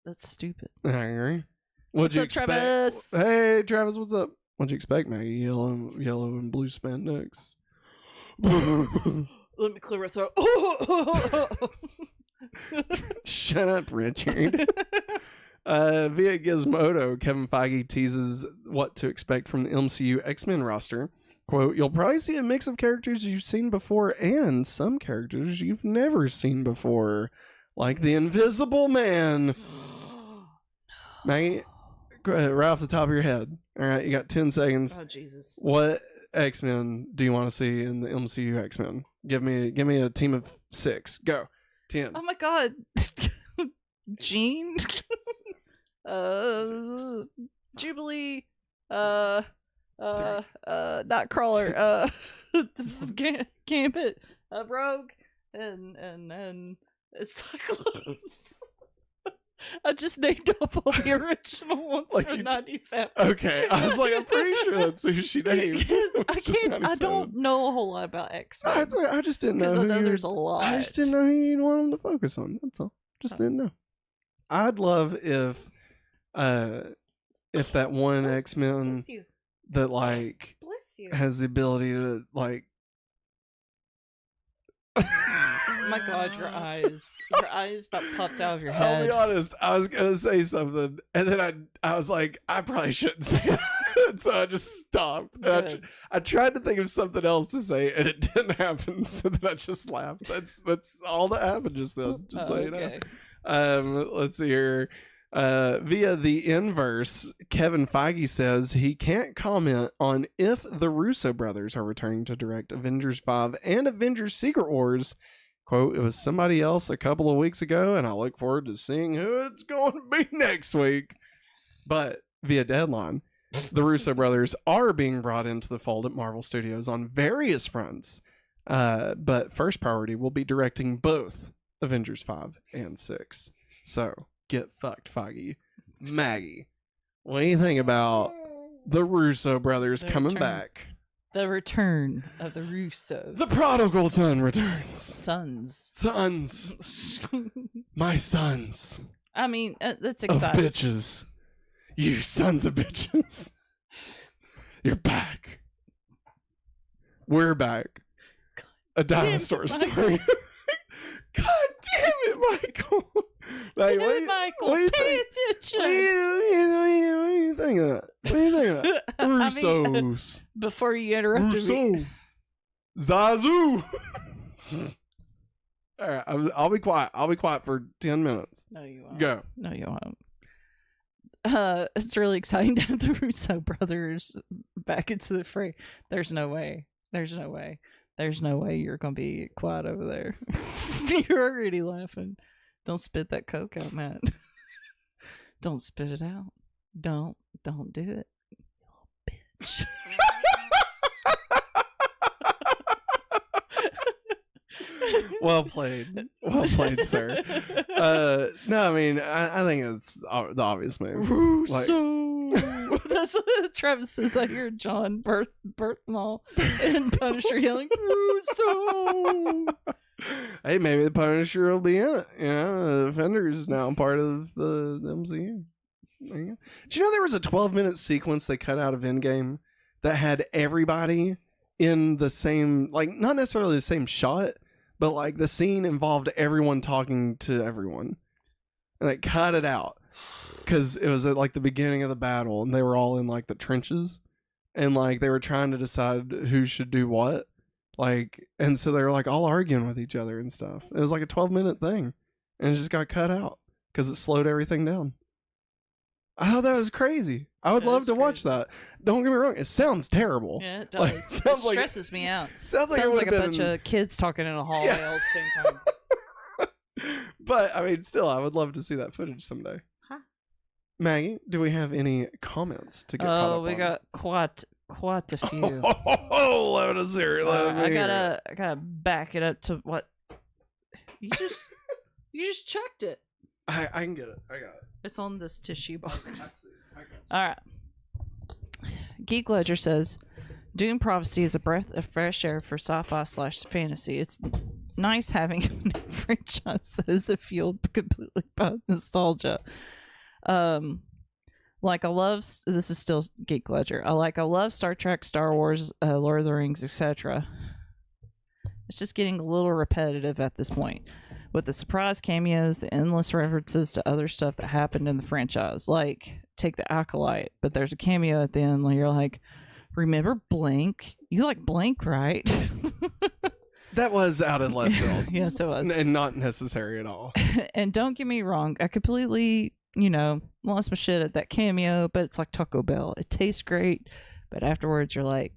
That's stupid. I agree. What's up, Travis? Hey, Travis, what's up? What'd you expect, Maggie? Yellow and blue spandex. Let me clear my throat. Shut up, Richard. Via Gizmodo, Kevin Feige teases what to expect from the MCU X-Men roster. Quote, you'll probably see a mix of characters you've seen before and some characters you've never seen before. Like the Invisible Man. Maggie, right off the top of your head. All right, you got 10 seconds. Oh, Jesus. What X-Men do you want to see in the MCU X-Men? Give me a team of 6. Go. 10. Oh my god. Jean. Jubilee. Nightcrawler. This is Gambit. Rogue. And Cyclops. I just named up all the original ones Like from 97. Okay, I was like, I'm pretty sure that's who she named. I don't know a whole lot about X-Men. I just didn't know. Because I know there's a lot. I just didn't know who you'd want them to focus on. That's all. Just didn't know. I'd love if that one X-Men Bless you. that like Bless you. has the ability to like. Oh my god, your eyes about popped out of your head. I'll be honest, I was gonna say something, and then I was like, I probably shouldn't say it, so I just stopped. And I tried to think of something else to say, and it didn't happen. So then I just laughed. That's all that happened just then. Just so you know. Let's see here. Via the inverse, Kevin Feige says he can't comment on if the Russo brothers are returning to direct Avengers 5 and Avengers Secret Wars. Quote, it was somebody else a couple of weeks ago, and I look forward to seeing who it's going to be next week. But via Deadline, the Russo brothers are being brought into the fold at Marvel Studios on various fronts. But first priority will be directing both Avengers 5 and 6. So, get fucked, Feige. Maggie, what do you think about the Russo brothers coming back? The return of the Russos. The prodigal son returns. Sons. My sons. I mean, that's Of exciting. bitches. You sons of bitches. You're back. We're back. A dinosaur story. God damn it, Michael. Like, Michael, pay attention. What do you think of that? What do you think of that? Russos. Before you interrupted me. Zazu. All right, I'll be quiet. I'll be quiet for 10 minutes. No, you won't. Go. No, you won't. It's really exciting to have the Russo brothers back into the fray. There's no way you're gonna be quiet over there. You're already laughing. Don't spit that Coke out, Matt. Don't spit it out. Don't do it. You little bitch. Well played, sir. No, I mean, I think it's the obvious move. Russo. That's what Travis says. I hear John Berthmall and Punisher yelling, Russo. Hey, maybe the Punisher will be in it. You know, the Defender is now part of the MCU. There you go. Did you know there was a 12-minute sequence they cut out of Endgame that had everybody in the same, like, not necessarily the same shot, but like the scene involved everyone talking to everyone, and they cut it out because it was at like the beginning of the battle, and they were all in like the trenches, and like they were trying to decide who should do what, like, and so they were like all arguing with each other and stuff. It was like a 12-minute thing, and it just got cut out because it slowed everything down. I thought that was crazy. I would love to watch that. Don't get me wrong; it sounds terrible. Yeah, it does. Like, It stresses me out. Sounds like a bunch of kids talking in a hallway all at the same time. But I mean, still, I would love to see that footage someday. Huh? Maggie, do we have any comments to get caught up on? Oh, we got quite a few. Let us hear it. I gotta back it up to what you just checked it. I can get it. I got it. It's on this tissue box. I see. I got you. All right. Geek Ledger says, Doom Prophecy is a breath of fresh air for sci-fi/fantasy. It's nice having a new franchise that isn't fueled completely by nostalgia. Like I love, this is still Geek Ledger. I love Star Trek, Star Wars, Lord of the Rings, etc. It's just getting a little repetitive at this point, with the surprise cameos, the endless references to other stuff that happened in the franchise. Like, take the Acolyte, but there's a cameo at the end where you're like, remember Blink? You like Blink, right? That was out in left field. Yes, it was. And not necessary at all. And don't get me wrong, I completely, lost my shit at that cameo, but it's like Taco Bell. It tastes great, but afterwards you're like,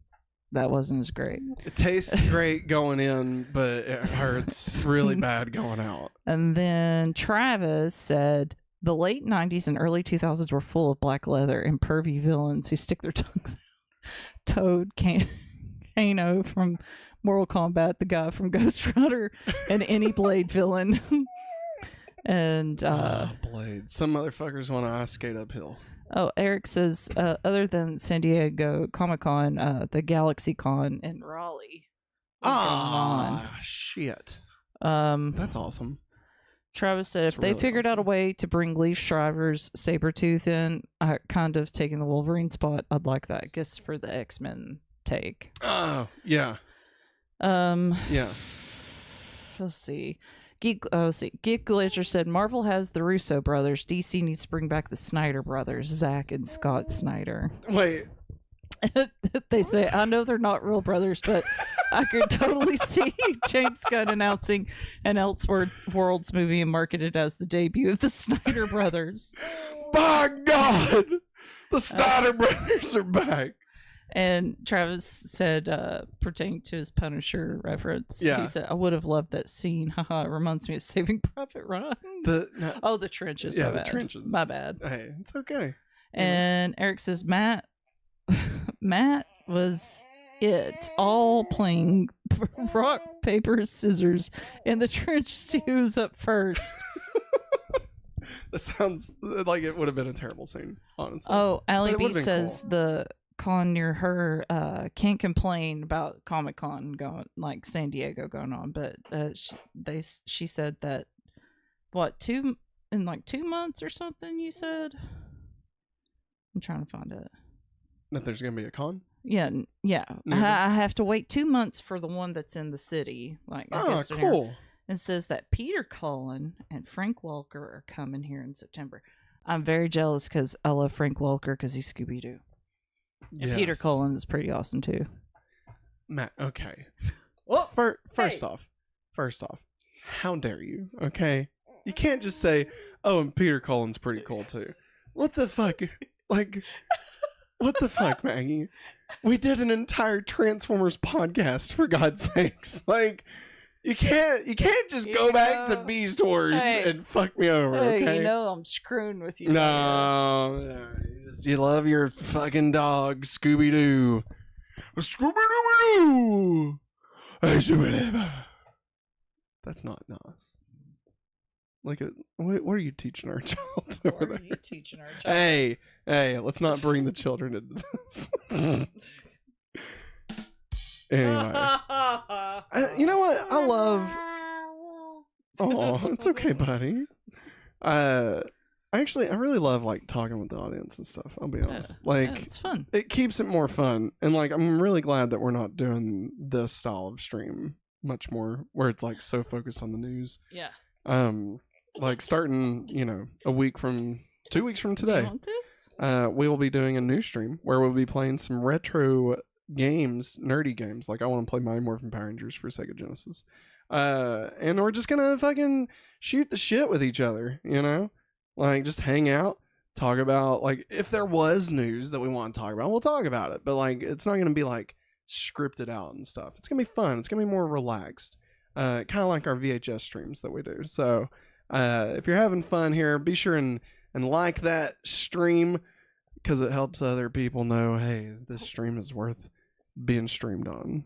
that wasn't as great. It tastes great going in, but it hurts really bad going out. And then Travis said the late 90s and early 2000s were full of black leather and pervy villains who stick their tongues out. Toad, Kano from Mortal Kombat, the guy from Ghost Rider, and any Blade villain. And Blade. Some motherfuckers want to ice skate uphill. Oh, Eric says, other than San Diego Comic-Con, the Galaxy Con in Raleigh was going on. Shit. That's awesome. Travis said, if they figured out a way to bring Leaf Shriver's Sabretooth in, kind of taking the Wolverine spot, I'd like that. I guess for the X-Men take. Oh, yeah. Yeah. Let's see. Geek Glacier said Marvel has the Russo brothers. DC needs to bring back the Snyder brothers, Zack and Scott Snyder. Wait. They say, I know they're not real brothers, but I could totally see James Gunn announcing an Elseworlds movie and marketed as the debut of the Snyder brothers. By God, the Snyder brothers are back. And Travis said, pertaining to his Punisher reference, he said, I would have loved that scene. Haha, it reminds me of Saving Private Ryan. The trenches. Yeah, my bad. Trenches. My bad. Hey, it's okay. And Eric says, Matt was it, all playing rock, paper, scissors, and the trench who's up first. That sounds like it would have been a terrible scene, honestly. Oh, Allie B says the con near her can't complain about Comic-Con going, like San Diego going on, but she said that in 2 months or something, you said? I'm trying to find it. That there's gonna be a con? Yeah. I have to wait 2 months for the one that's in the city. Cool. It says that Peter Cullen and Frank Welker are coming here in September. I'm very jealous because I love Frank Welker because he's Scooby-Doo. And Peter Cullen is pretty awesome too. Matt, okay. Well, first off, how dare you? Okay, you can't just say, "Oh, and Peter Cullen's pretty cool too." What the fuck? Like, what the fuck, Maggie? We did an entire Transformers podcast, for God's sakes. Like, you can't just go back to Beast Wars and fuck me over. Okay, you know I'm screwing with you. No. You love your fucking dog, Scooby-Doo. Scooby-Doo! That's not nice. Like, what are you teaching our child over there? What are you teaching our child? Hey, let's not bring the children into this. Anyway. You know what? I love... Oh, it's okay, buddy. I really love like talking with the audience and stuff. I'll be honest. It's fun. It keeps it more fun, and like I'm really glad that we're not doing this style of stream much more, where it's like so focused on the news. Yeah. Like starting, 2 weeks from today, You want this? we will be doing a new stream where we'll be playing some retro games, nerdy games. Like I want to play Mighty Morphin Power Rangers for Sega Genesis, and we're just gonna fucking shoot the shit with each other, Like, just hang out, talk about, like, if there was news that we want to talk about, we'll talk about it. But, like, it's not going to be, like, scripted out and stuff. It's going to be fun. It's going to be more relaxed. Kind of like our VHS streams that we do. So, if you're having fun here, be sure and like that stream, because it helps other people know, hey, this stream is worth being streamed on.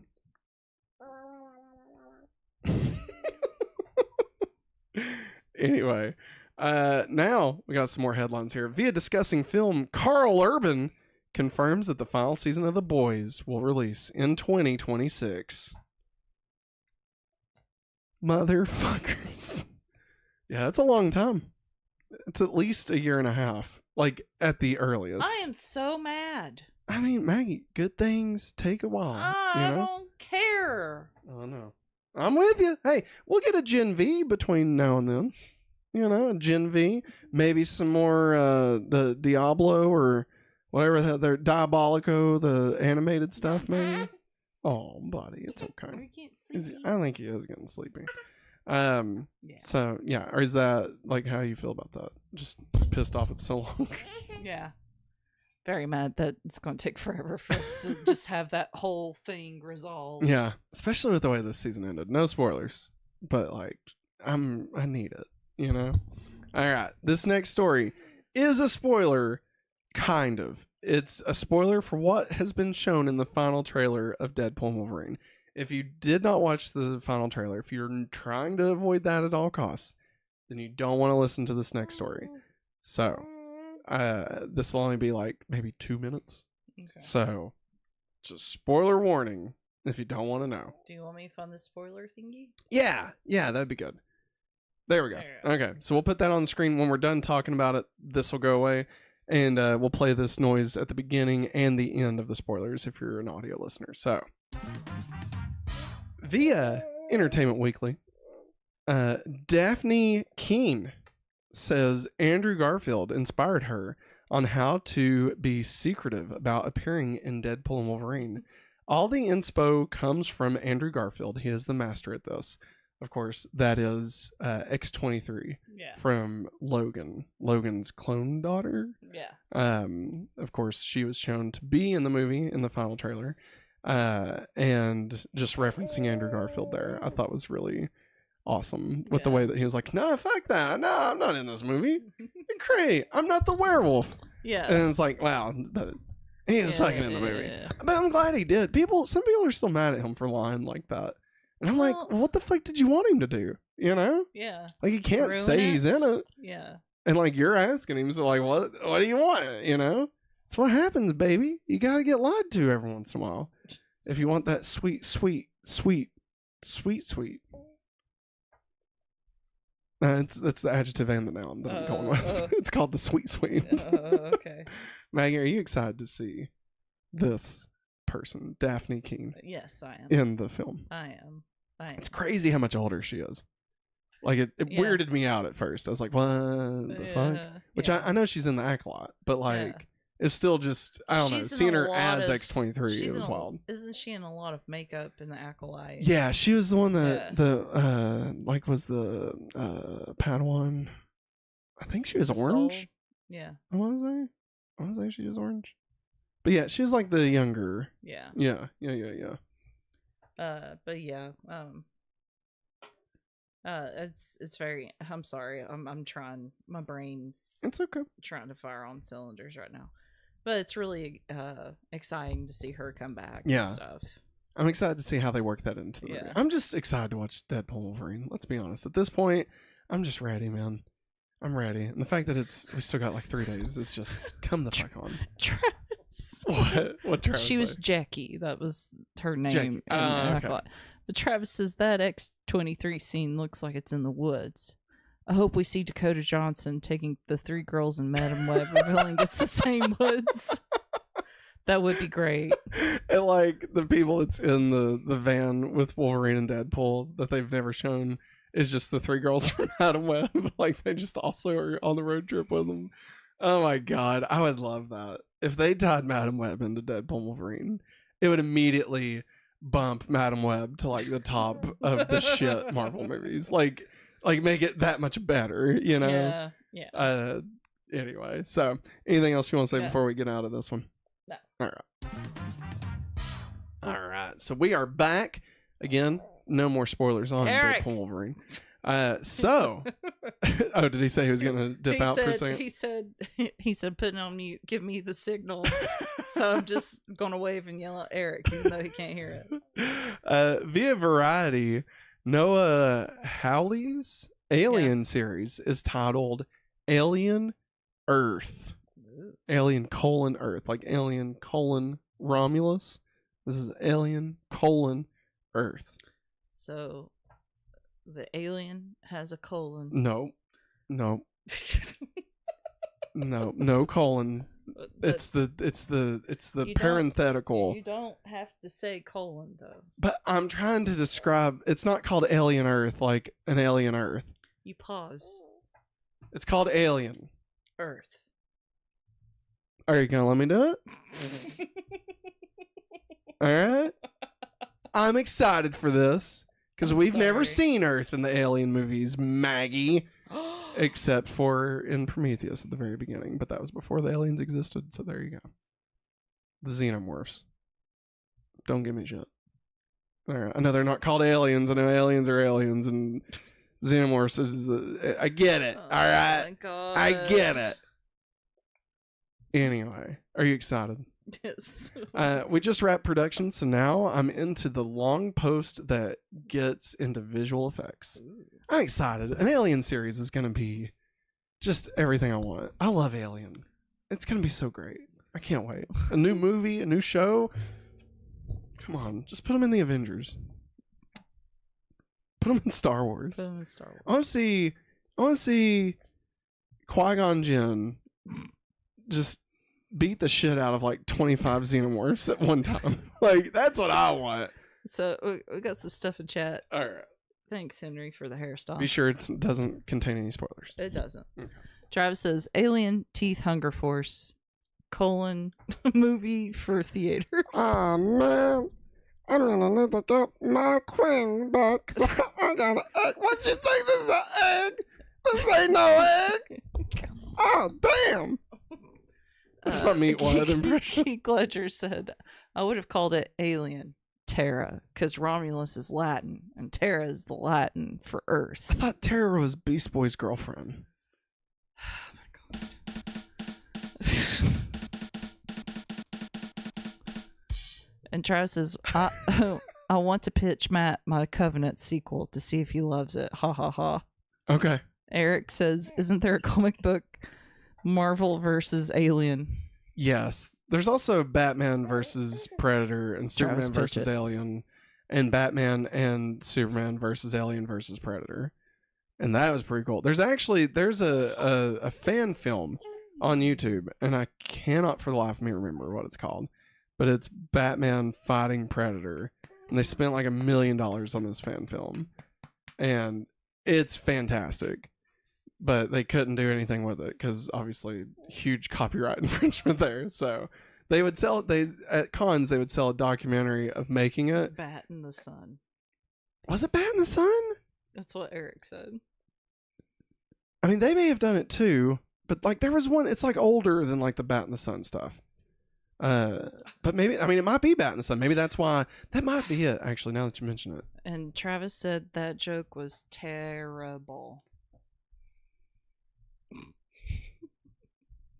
Anyway. Now we got some more headlines here. Via discussing film, Carl Urban confirms that the final season of The Boys will release in 2026. Motherfuckers. Yeah, that's a long time. It's at least a year and a half, like at the earliest. I am so mad. I mean, Maggie, good things take a while. I don't care. Oh no, I'm with you. Hey, we'll get a Gen V between now and then. A Gen V, maybe some more the Diablo or whatever their Diabolico, the animated stuff, maybe. Oh, buddy, it's okay. I think he is getting sleepy. So yeah, or is that like how you feel about that? Just pissed off it's so long. Yeah. very mad that it's going to take forever for us to just have that whole thing resolved. Yeah, especially with the way this season ended. No spoilers, but like I need it, you know. All right, this next story is a spoiler, kind of. It's a spoiler for what has been shown in the final trailer of Deadpool and Wolverine. If you did not watch the final trailer, if you're trying to avoid that at all costs, then you don't want to listen to this next story. So, this will only be like maybe 2 minutes. Okay. So, just spoiler warning if you don't want to know. Do you want me to find the spoiler thingy? Yeah, that'd be good. There we go. Okay, so we'll put that on the screen when we're done talking about it. This will go away, and we'll play this noise at the beginning and the end of the spoilers if you're an audio listener. So, via Entertainment Weekly, Daphne Keene says Andrew Garfield inspired her on how to be secretive about appearing in Deadpool and Wolverine. All the inspo comes from Andrew Garfield. He is the master at this. Of course, that is X-23 from Logan. Logan's clone daughter. Yeah. Of course, she was shown to be in the movie in the final trailer. And just referencing Andrew Garfield there, I thought was really awesome with the way that he was like, no, fuck that. No, I'm not in this movie. You're great. I'm not the werewolf. Yeah. And it's like, wow, but he is fucking in the movie. But I'm glad he did. Some people are still mad at him for lying like that. And I'm like, well, what the fuck did you want him to do? You know? Yeah. Like, he can't say he's in it. Yeah. And like, you're asking him, so like, what do you want? You know? That's what happens, baby. You gotta get lied to every once in a while. If you want that sweet. That's the adjective and the noun that I'm going with. It's called the sweet. Okay. Maggie, are you excited to see this person, Daphne Keene? Yes, I am. In the film. I am. It's crazy how much older she is. Like, it weirded me out at first. I was like, what the fuck? Which I know she's in the Acolyte, but like, it's still just, I don't know. Seeing her as X-23, it was wild. Isn't she in a lot of makeup in the Acolyte? Yeah, she was the one that, was the Padawan. I think she was orange. Soul? Yeah. I want to say she was orange. But yeah, she's like the younger. Yeah. Yeah. But yeah, it's very, I'm sorry, I'm trying, my brain's it's okay, trying to fire on cylinders right now, but it's really exciting to see her come back. Yeah, and stuff. I'm excited to see how they work that into the movie. I'm just excited to watch Deadpool and Wolverine. Let's be honest, at this point I'm just ready, man. I'm ready, and the fact that we still got like 3 days is just come the fuck on. Travis. What Travis she was say? Jackie, that was her name. Jackie. Okay. But Travis says that X-23 scene looks like it's in the woods. I hope we see Dakota Johnson taking the 3 girls in Madam Web revealing it's the same woods. That would be great. And like the people that's in the van with Wolverine and Deadpool that they've never shown is just the 3 girls from Madam Web. Like, they just also are on the road trip with them. Oh my god, I would love that. If they tied Madam Web into Deadpool and Wolverine, it would immediately bump Madam Web to like the top of the shit Marvel movies. Like make it that much better, you know? Yeah. Anyway, so anything else you want to say before we get out of this one? No. All right. So we are back again. No more spoilers on Eric. Deadpool and Wolverine. So, oh, did he say he was going to dip out for a second? He said, putting on mute, give me the signal. So I'm just going to wave and yell at Eric, even though he can't hear it. Via Variety, Noah Hawley's Alien series is titled Alien Earth. Ooh. Alien : Earth, like Alien : Romulus. This is Alien : Earth. So the alien has a colon. No colon. It's the parenthetical. You don't have to say colon though. But I'm trying to describe. It's not called Alien Earth like an Alien Earth. You pause. It's called Alien Earth. Are you gonna let me do it? All right. I'm excited for this because we've never seen Earth in the Alien movies, Maggie. except for in Prometheus at the very beginning, but that was before the aliens existed, so there you go. The xenomorphs. Don't give me shit. All right. I know they're not called aliens. I know aliens are aliens, and xenomorphs is... I get it. All right? I get it. Anyway, are you excited? Yes. We just wrapped production, so now I'm into the long post that gets into visual effects. Ooh. I'm excited. An Alien series is going to be just everything I want. I love Alien. It's going to be so great. I can't wait. A new movie, a new show. Come on, just put them in the Avengers. Put them in Star Wars. Put 'em in Star Wars. I want to see Qui-Gon Jinn just beat the shit out of like 25 xenomorphs at one time. Like, that's what I want. So we got some stuff in chat. All right. Thanks, Henry, for the hairstyle. Be sure it doesn't contain any spoilers. It doesn't. Okay. Travis says, Alien Teeth Hunger Force, movie for theaters. Oh man, I'm gonna need to get my queen back. So I got an egg. What you think this is an egg? This ain't no egg. Oh damn. That's my Meatwad impression. Keith Ledger said, I would have called it Alien Terra, because Romulus is Latin, and Terra is the Latin for Earth. I thought Tara was Beast Boy's girlfriend. Oh my god. And Travis says, I want to pitch Matt my Covenant sequel to see if he loves it. Ha ha ha. Okay. Eric says, isn't there a comic book Marvel versus Alien? Yes. There's also Batman versus Predator and Travis Superman versus pitch it. Alien, and Batman and Superman versus Alien versus Predator. And that was pretty cool. There's a fan film on YouTube, and I cannot for the life of me remember what it's called. But it's Batman fighting Predator. And they spent like $1 million on this fan film. And it's fantastic. But they couldn't do anything with it because obviously huge copyright infringement there. So they would sell it. At cons they would sell a documentary of making it. Bat in the Sun. Was it Bat in the Sun? That's what Eric said. I mean, they may have done it too, but like there was one. It's like older than like the Bat in the Sun stuff. But maybe, I mean, it might be Bat in the Sun. Maybe that's why. That might be it. Actually, now that you mention it. And Travis said that joke was terrible.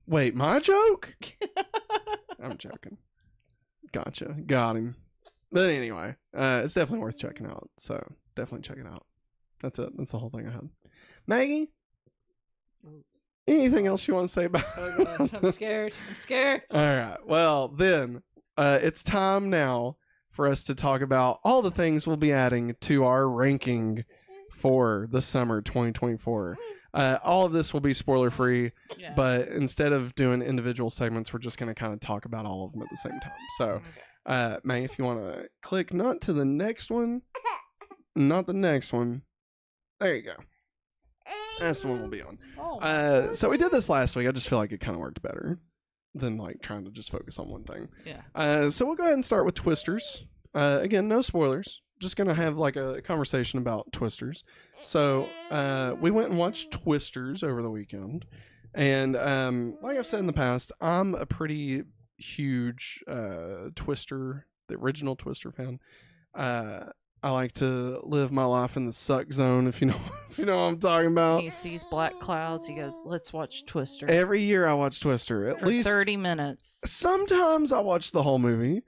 Wait, my joke? I'm joking. Gotcha. Got him. But anyway, it's definitely worth checking out. So definitely check it out. That's it. That's the whole thing I had. Maggie? Anything else you want to say about Oh god, I'm scared. I'm scared. All right. Well, then it's time now for us to talk about all the things we'll be adding to our ranking for the summer 2024. All of this will be spoiler free, Yeah. but instead of doing individual segments, we're just going to kind of talk about all of them at the same time. So, May, if you want to click not to the next one, not the next one. There you go. That's the one we'll be on. Oh. So we did this last week. I just feel like it kind of worked better than like trying to just focus on one thing. Yeah. So we'll go ahead and start with Twisters. Again, no spoilers. Just gonna have like a conversation about Twisters. So we went and watched Twisters over the weekend, and like I've said in the past, I'm a pretty huge Twister, the original Twister fan. I like to live my life in the suck zone, if you know what I'm talking about. He sees black clouds. He goes, "Let's watch Twister." Every year I watch Twister at for least 30 minutes. Sometimes I watch the whole movie,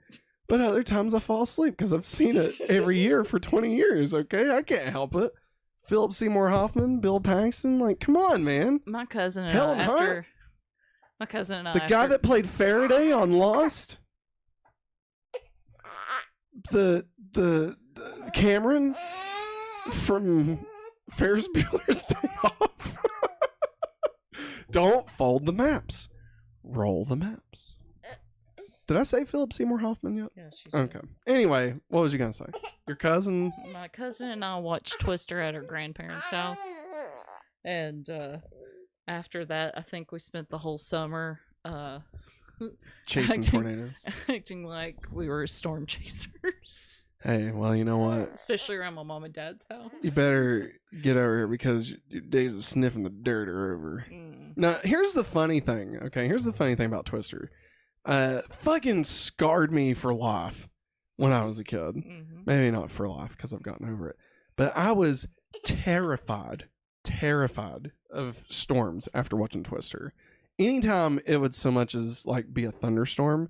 but other times I fall asleep because I've seen it every year for 20 years. Okay, I can't help it. Philip Seymour Hoffman, Bill Paxton, like, come on, man. My cousin and Helen I, Hunt? after my cousin and I, The guy after- that played Faraday on Lost, the Cameron from Ferris Bueller's Day Off. Don't fold the maps. Roll the maps. Did I say Philip Seymour Hoffman yet? Yeah, she's Okay. Anyway, what was you gonna say? Your cousin? My cousin and I watched Twister at her grandparents' house, and after that, I think we spent the whole summer Chasing acting- tornadoes. acting like we were storm chasers. years. Hey, well, you know what? Especially around my mom and dad's house. You better get over here because your days of sniffing the dirt are over. Now, here's the funny thing, okay? Here's the funny thing about Twister. Fucking scarred me for life when I was a kid. Maybe not for life because I've gotten over it. But I was terrified of storms after watching Twister. Anytime it would so much as like be a thunderstorm,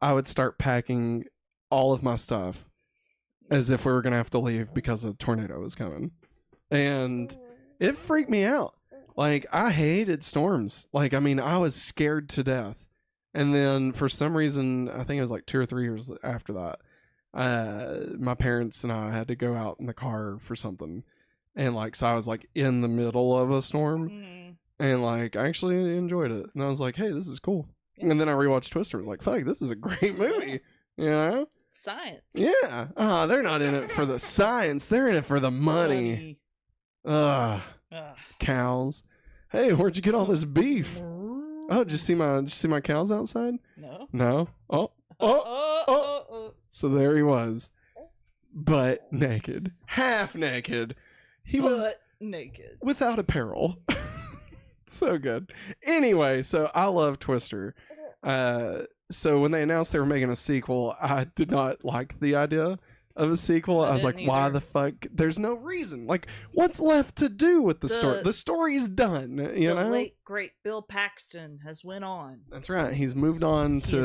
I would start packing all of my stuff as if we were going to have to leave because a tornado was coming. And it freaked me out. Like, I hated storms. Like, I mean, I was scared to death. And then for some reason, I think it was like 2 or 3 years after that, my parents and I had to go out in the car for something. And like, so I was like in the middle of a storm and like, I actually enjoyed it. And I was like, hey, this is cool. And then I rewatched Twister. I was like, fuck, this is a great movie. You know? Science. Yeah. They're not in it for the science. They're in it for the money. Cows. Hey, where'd you get all this beef? Oh, did you see my cows outside? No. Oh. So there he was. Butt naked. Half naked. He was naked. Without apparel. So good. Anyway, so I love Twister. So when they announced they were making a sequel, I did not like the idea of a sequel. I was like, why the fuck? There's no reason. Like, what's left to do with the story? The story's done, you know? The late, great Bill Paxton has went on. That's right. He's moved on to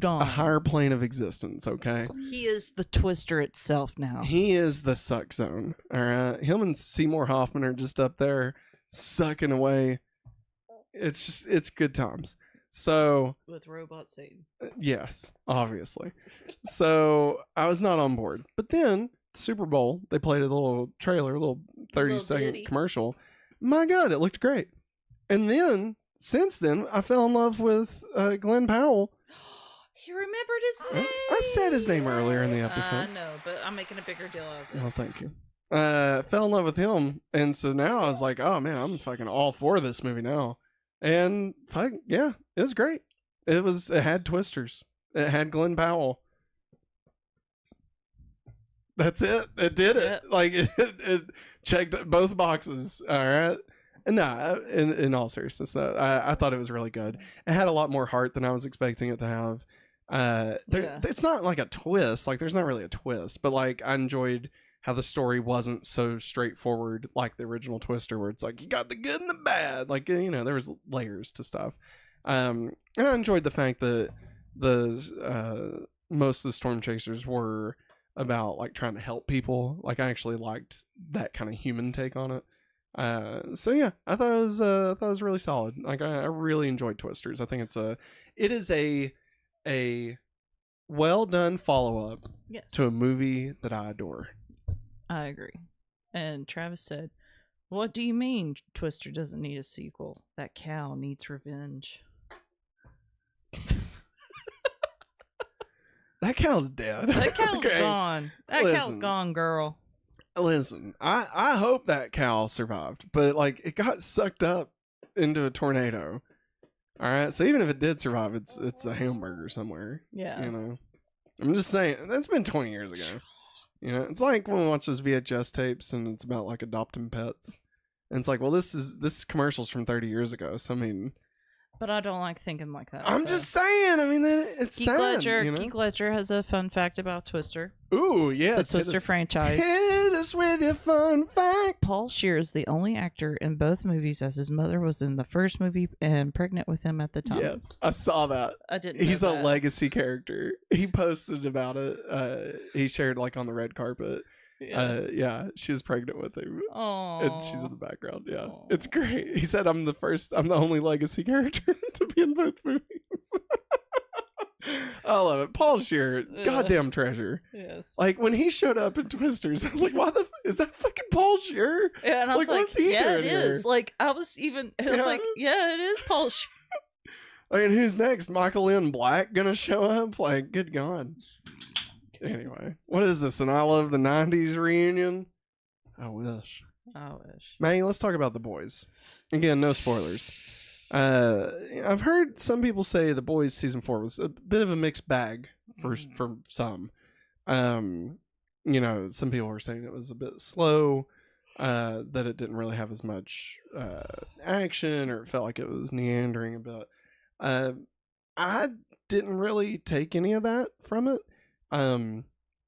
a higher plane of existence, okay? He is the Twister itself now. He is the suck zone, all right? Him and Seymour Hoffman are just up there sucking away. It's good times. So with Robot Satan. Yes, obviously. So I was not on board. But then Super Bowl, they played a little trailer, a little 30-second commercial. My God, it looked great. And then since then, I fell in love with Glen Powell. You remembered his name? I said his name earlier in the episode. I know, but I'm making a bigger deal out of this. Well, thank you. Fell in love with him, and so now I was like, oh man, I'm fucking all for this movie now. And fuck yeah, it was great. It had twisters. It had Glen Powell. That's it. It did it. Like it checked both boxes. All right. And nah, in all seriousness, though, I thought it was really good. It had a lot more heart than I was expecting it to have. It's not like a twist. Like there's not really a twist, but like I enjoyed how the story wasn't so straightforward like the original Twister, where it's like you got the good and the bad. Like, you know, there was layers to stuff. And I enjoyed the fact that the most of the storm chasers were about like trying to help people. Like I actually liked that kind of human take on it. So yeah, I thought it was really solid. Like I really enjoyed Twisters. I think it is a well done follow up to a movie that I adore. I agree. And Travis said, "What do you mean Twister doesn't need a sequel? That cow needs revenge." That cow's dead. That cow's gone. Cow's gone, girl. Listen, I hope that cow survived, but like it got sucked up into a tornado. All right, so even if it did survive, it's a hamburger somewhere. Yeah, you know. I'm just saying that's been 20 years ago. You know, it's like when we watch those VHS tapes and it's about like adopting pets, and it's like, well, this commercial's from 30 years ago. So I mean. But I don't like thinking like that. I'm just saying. I mean, it's Geek sad. Ledger, you know? Geek Ledger has a fun fact about Twister. Ooh, yes. The Twister franchise. Hit us with your fun fact. Paul Scheer is the only actor in both movies, as his mother was in the first movie and pregnant with him at the time. Yes, I saw that. I didn't. He's a legacy character. He posted about it. He shared like on the red carpet. Yeah, she was pregnant with him. Oh, and she's in the background. Yeah, it's great. He said, I'm the only legacy character to be in both movies." I love it. Paul Scheer, goddamn treasure. Yes. Like when he showed up in Twisters, I was like, "Why is that fucking Paul Scheer?" Yeah, and I was like, what's he "Yeah, doing it here? is." Like I was like, "Yeah, it is Paul Scheer." I mean, who's next? Michael Ian Black gonna show up? Like, good God. Anyway, what is this? An I Love the 90s reunion? I wish. Maggie, let's talk about The Boys. Again, no spoilers. I've heard some people say The Boys season 4 was a bit of a mixed bag for some. You know, some people were saying it was a bit slow, that it didn't really have as much action, or it felt like it was meandering a bit. I didn't really take any of that from it.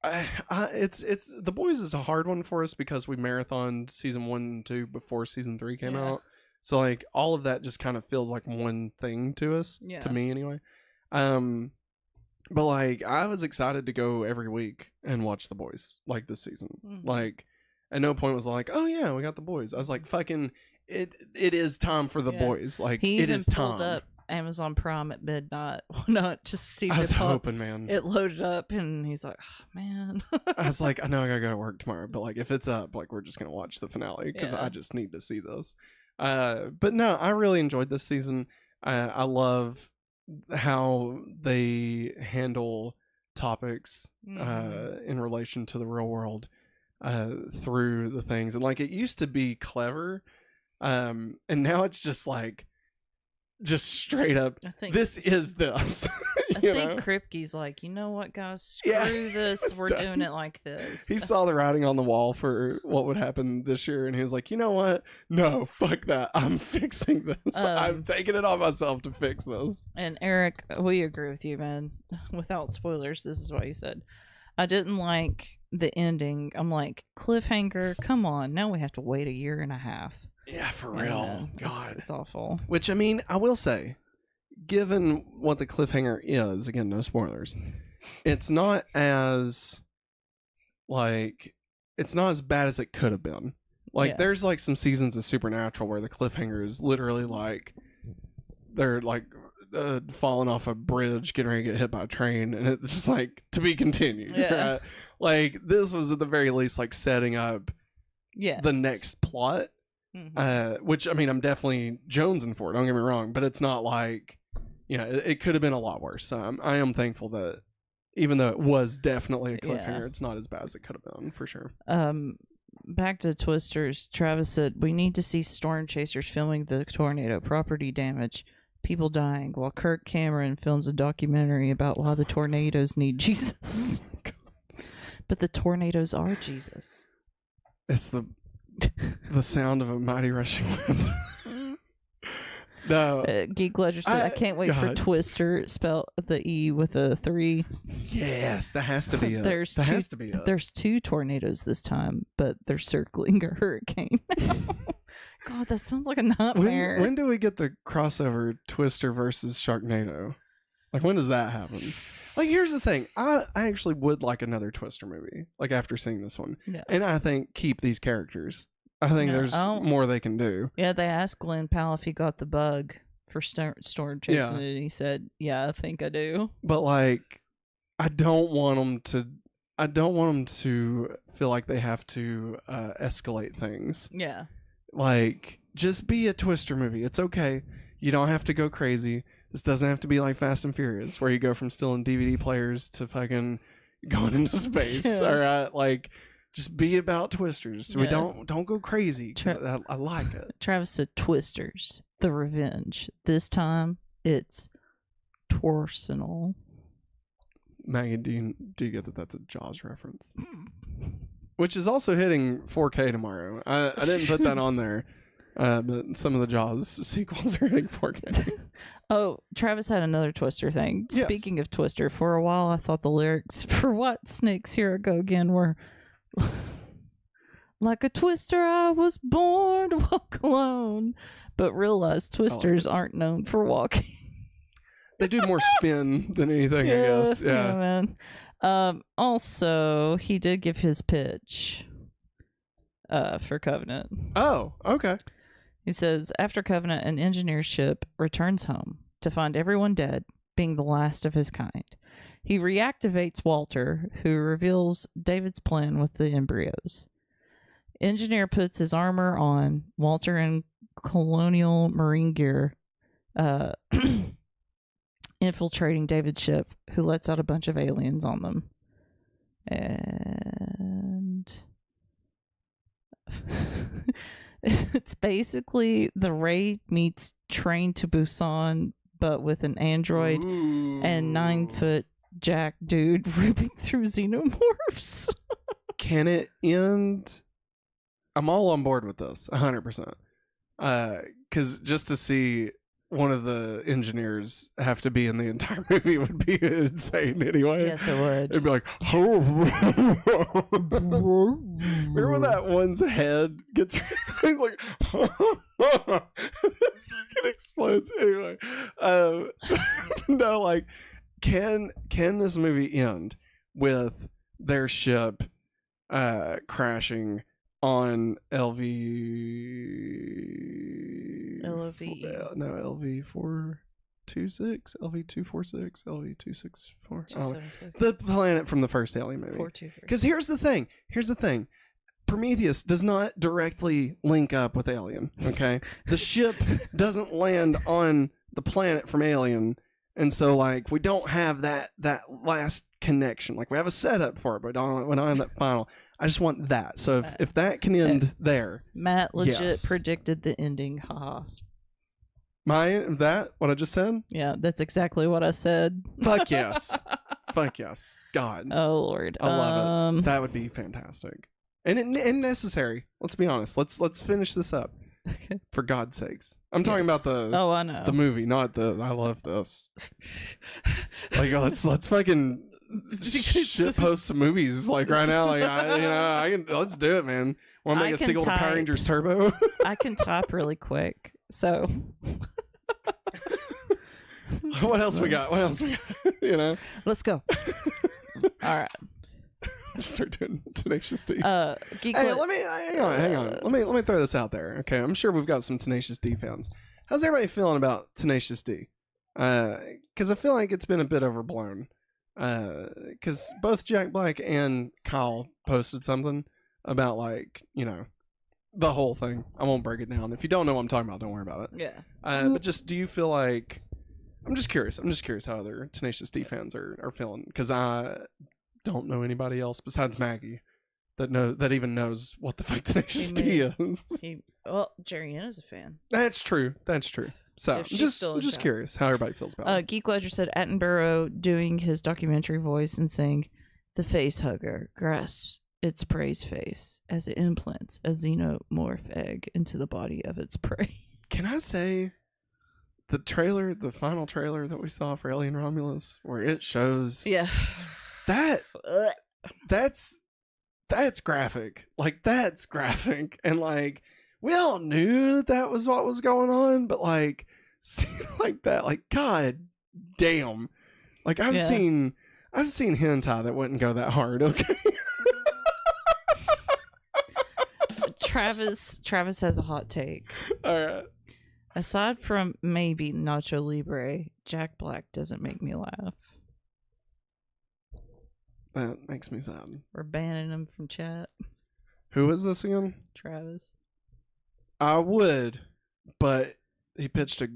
It's The Boys is a hard one for us because we marathoned season 1 and 2 before season 3 came out. So like all of that just kind of feels like one thing to us, to me anyway. But like I was excited to go every week and watch The Boys like this season. Like at no point was like, oh yeah, we got The Boys. I was like, fucking it is time for The Boys. Like he it even is time. pulled up Amazon Prime at midnight. Why not just see I was the pop? hoping, man. It loaded up and he's like, oh, man. I was like, I know I gotta go to work tomorrow, but like if it's up, like we're just gonna watch the finale because I just need to see this. But no, I really enjoyed this season. I love how they handle topics in relation to the real world through the things, and like it used to be clever, and now it's just like just straight up, this is this. I think Kripke's like, you know what, guys, screw this. We're doing it like this. He saw the writing on the wall for what would happen this year, and he was like, you know what? No, fuck that. I'm fixing this. I'm taking it on myself to fix this. And Eric, we agree with you, man. Without spoilers, this is what he said. I didn't like the ending. I'm like, cliffhanger, come on. Now we have to wait 1.5 years. Yeah, for real. God. It's awful. Which, I mean, I will say, given what the cliffhanger is, again, no spoilers, it's not as bad as it could have been. Like, there's like some seasons of Supernatural where the cliffhanger is literally like they're like falling off a bridge, getting ready to get hit by a train, and it's just like to be continued. Yeah. Right? Like, this was at the very least like setting up the next plot. Which, I mean, I'm definitely jonesing for it, don't get me wrong, but it's not like, it could have been a lot worse. So I am thankful that even though it was definitely a cliffhanger, it's not as bad as it could have been, for sure. Back to Twisters, Travis said, we need to see storm chasers filming the tornado, property damage, people dying, while Kirk Cameron films a documentary about why the tornadoes need Jesus. But the tornadoes are Jesus. It's the sound of a mighty rushing wind. No. Geek Ledger said, I can't wait for Twister, spell the E with a 3. Yes, that has to be it. There's 2 tornadoes this time, but they're circling a hurricane. God, that sounds like a nightmare. When do we get the crossover Twister versus Sharknado? Like, when does that happen? Like, here's the thing. I actually would like another Twister movie, like, after seeing this one. Yeah. And I think keep these characters. I think there's more they can do. Yeah, they asked Glen Powell if he got the bug for storm chasing it, and he said, yeah, I think I do. But, like, I don't want them to feel like they have to escalate things. Yeah. Like, just be a Twister movie. It's okay. You don't have to go crazy. This doesn't have to be like Fast and Furious, where you go from stealing DVD players to fucking going into space. All right, like, just be about Twisters. We don't go crazy. I like it. Travis said Twisters, the revenge. This time it's torsional. Maggie, do you get that that's a Jaws reference? Which is also hitting 4K tomorrow. I didn't put that on there. But some of the Jaws sequels are hitting 4K. Oh, Travis had another Twister thing. Yes. Speaking of Twister, for a while I thought the lyrics for What Snakes Here I Go Again were like a twister I was born to walk alone, but realized twisters aren't known for walking. They do more spin than anything, I guess. Yeah, man. Also, he did give his pitch for Covenant. Oh, okay. He says, after Covenant, an engineer ship returns home to find everyone dead, being the last of his kind. He reactivates Walter, who reveals David's plan with the embryos. Engineer puts his armor on, Walter in colonial marine gear, infiltrating David's ship, who lets out a bunch of aliens on them. And it's basically the Raid meets Train to Busan, but with an android and 9-foot Jack dude ripping through xenomorphs. Can it end? I'm all on board with this, 100%. Because just to see one of the engineers have to be in the entire movie would be insane anyway. Yes, it would. It'd be like, remember when that one's head gets he's like, it explodes anyway. No, like, can this movie end with their ship crashing on LV LV426, LV246, LV264. The planet from the first Alien movie. 423. Because here's the thing. Prometheus does not directly link up with Alien. Okay, the ship doesn't land on the planet from Alien, and so like we don't have that last connection. Like we have a setup for it, but we don't have that final. I just want that. So if that can end there, Matt legit yes. predicted the ending. Haha. What I just said? Yeah, that's exactly what I said. Fuck yes. Fuck yes. God. Oh Lord. I love it. That would be fantastic. And necessary. Let's be honest. Let's finish this up. Okay. For God's sakes. I'm talking about the I know. the movie, not the I love this. Like let's fucking shit post some movies like right now. Like I can let's do it, man. Want to make a sequel to Power Rangers Turbo? I can type really quick. So What else we got? let's go. All right. Just start doing Tenacious D. Geek Hey, hang on. Let me throw this out there. Okay, I'm sure we've got some Tenacious D fans. How's everybody feeling about Tenacious D? Because I feel like it's been a bit overblown. Because both Jack Black and Kyle posted something about the whole thing. I won't break it down. If you don't know what I'm talking about, don't worry about it. Yeah. But just do you feel like? I'm just curious how other Tenacious D fans are feeling, because I don't know anybody else besides Maggie that even knows what the fuck Tenacious D is. Well, Jerry is a fan. That's true. So I'm just curious how everybody feels about it. Geek Ledger said Attenborough doing his documentary voice and saying, "The face hugger grasps its prey's face as it implants a xenomorph egg into the body of its prey." Can I say the final trailer that we saw for Alien Romulus, where it shows that's graphic. Like, that's graphic. And like, we all knew that was what was going on, but like, seeing like that, like, god damn. Like, I've seen hentai that wouldn't go that hard, okay? Travis has a hot take. All right. Aside from maybe Nacho Libre, Jack Black doesn't make me laugh. That makes me sad. We're banning him from chat. Who is this again? Travis. I would, but he pitched a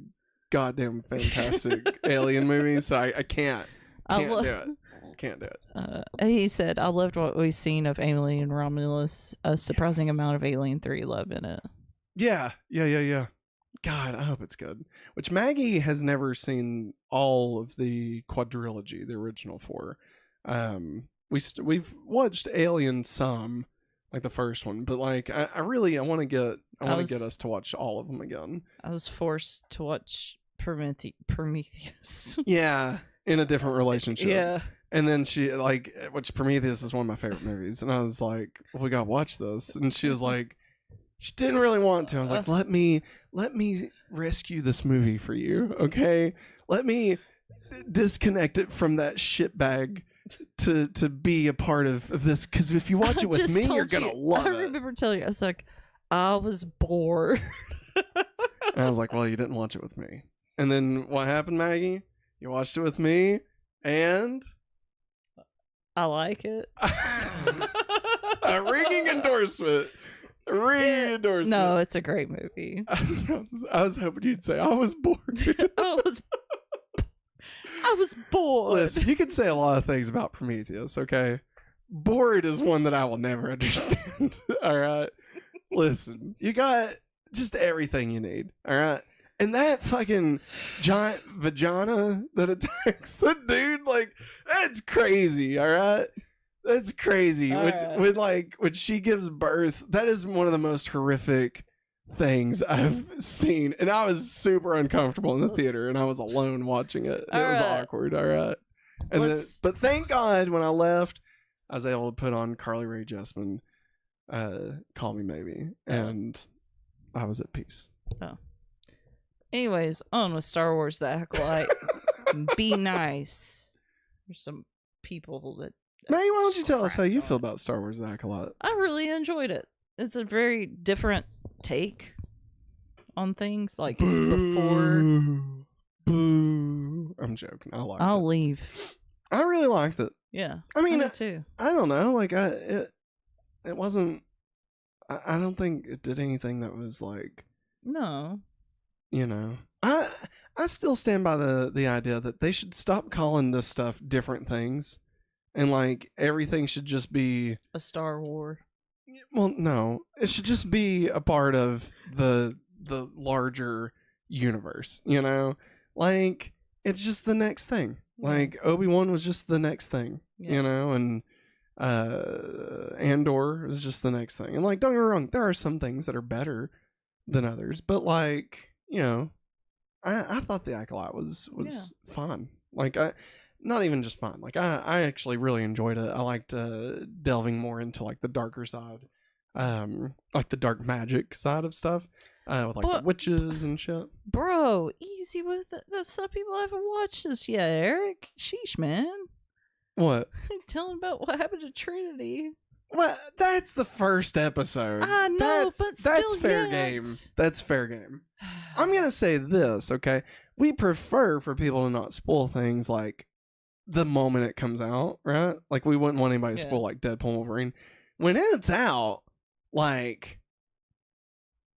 goddamn fantastic Alien movie, so I can't do it. Can't do it. He said, "I loved what we've seen of Alien Romulus. A surprising amount of Alien 3 love in it." Yeah. God, I hope it's good. Which Maggie has never seen all of the quadrilogy, the original 4. We've watched Alien some, like the first one, but like I want to get us to watch all of them again. I was forced to watch Prometheus. Yeah, in a different relationship. Yeah. And then which Prometheus is one of my favorite movies, and I was like, well, we gotta watch this, and she was like, she didn't really want to. I was like, let me rescue this movie for you, okay? Let me disconnect it from that shitbag to be a part of this, because if you watch it with me, you're gonna love it. I remember telling you, I was like, I was bored. And I was like, well, you didn't watch it with me. And then what happened, Maggie? You watched it with me, and I like it. A ringing endorsement. No, it's a great movie. I was hoping you'd say I was bored. I was bored. Listen, you could say a lot of things about Prometheus, okay? Bored is one that I will never understand. All right? Listen, you got just everything you need, all right? And that fucking giant vagina that attacks the dude, like, that's crazy, all right? That's crazy. When she gives birth, that is one of the most horrific things I've seen. And I was super uncomfortable in the theater, and I was alone watching it. And it was awkward, all right? And but thank God when I left, I was able to put on Carly Rae Jepsen, Call Me Maybe, and I was at peace. Oh. Anyways, on with Star Wars The Acolyte. Be nice. There's some people that... Maggie, why don't you tell us how you feel about Star Wars The Acolyte? I really enjoyed it. It's a very different take on things. Like, it's before... Boo. I'm joking. I'll leave. I really liked it. Yeah. I mean, me too. I don't know. Like, it wasn't... I don't think it did anything that was like... No. You know, I still stand by the idea that they should stop calling this stuff different things, and like everything should just be a Star Wars. Well, no, it should just be a part of the larger universe. You know, like it's just the next thing. Like Obi-Wan was just the next thing. Yeah. You know, and Andor is just the next thing. And like, don't get me wrong, there are some things that are better than others, but like. You know, I thought the Acolyte was fun. Like, not even just fun. Like, I actually really enjoyed it. I liked delving more into like the darker side, like the dark magic side of stuff, with like the witches and shit. Bro, easy with it. Some people haven't watched this yet, Eric. Sheesh, man. What? Tell them about what happened to Trinity. Well, that's the first episode. I know, but still that's fair game. That's fair game. I'm gonna say this, okay? We prefer for people to not spoil things like the moment it comes out, right? Like we wouldn't want anybody to spoil like Deadpool Wolverine. When it's out, like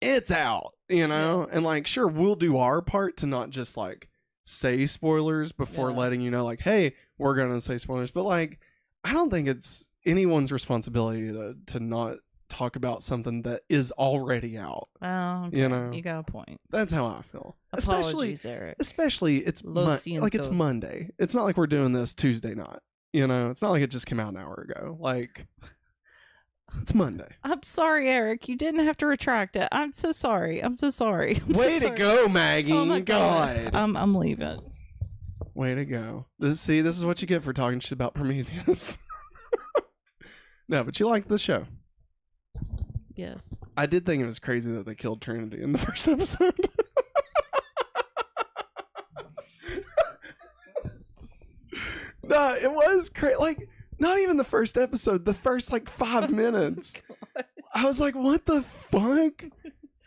it's out, you know? And like sure, we'll do our part to not just like say spoilers before letting you know, like, hey, we're gonna say spoilers. But like, I don't think it's anyone's responsibility to not talk about something that is already out. Oh, okay. You know, you got a point. That's how I feel. Apologies, Eric. Especially it's like it's Monday. It's not like we're doing this Tuesday night. You know, it's not like it just came out an hour ago. Like it's Monday. I'm sorry, Eric. You didn't have to retract it. I'm so sorry. Way to go, Maggie. Oh my God. I'm leaving. Way to go. This is what you get for talking shit about Prometheus. No, but you liked the show. Yes. I did think it was crazy that they killed Trinity in the first episode. No, it was crazy. Like, not even the first episode, the first, like, 5 minutes. I was like, what the fuck?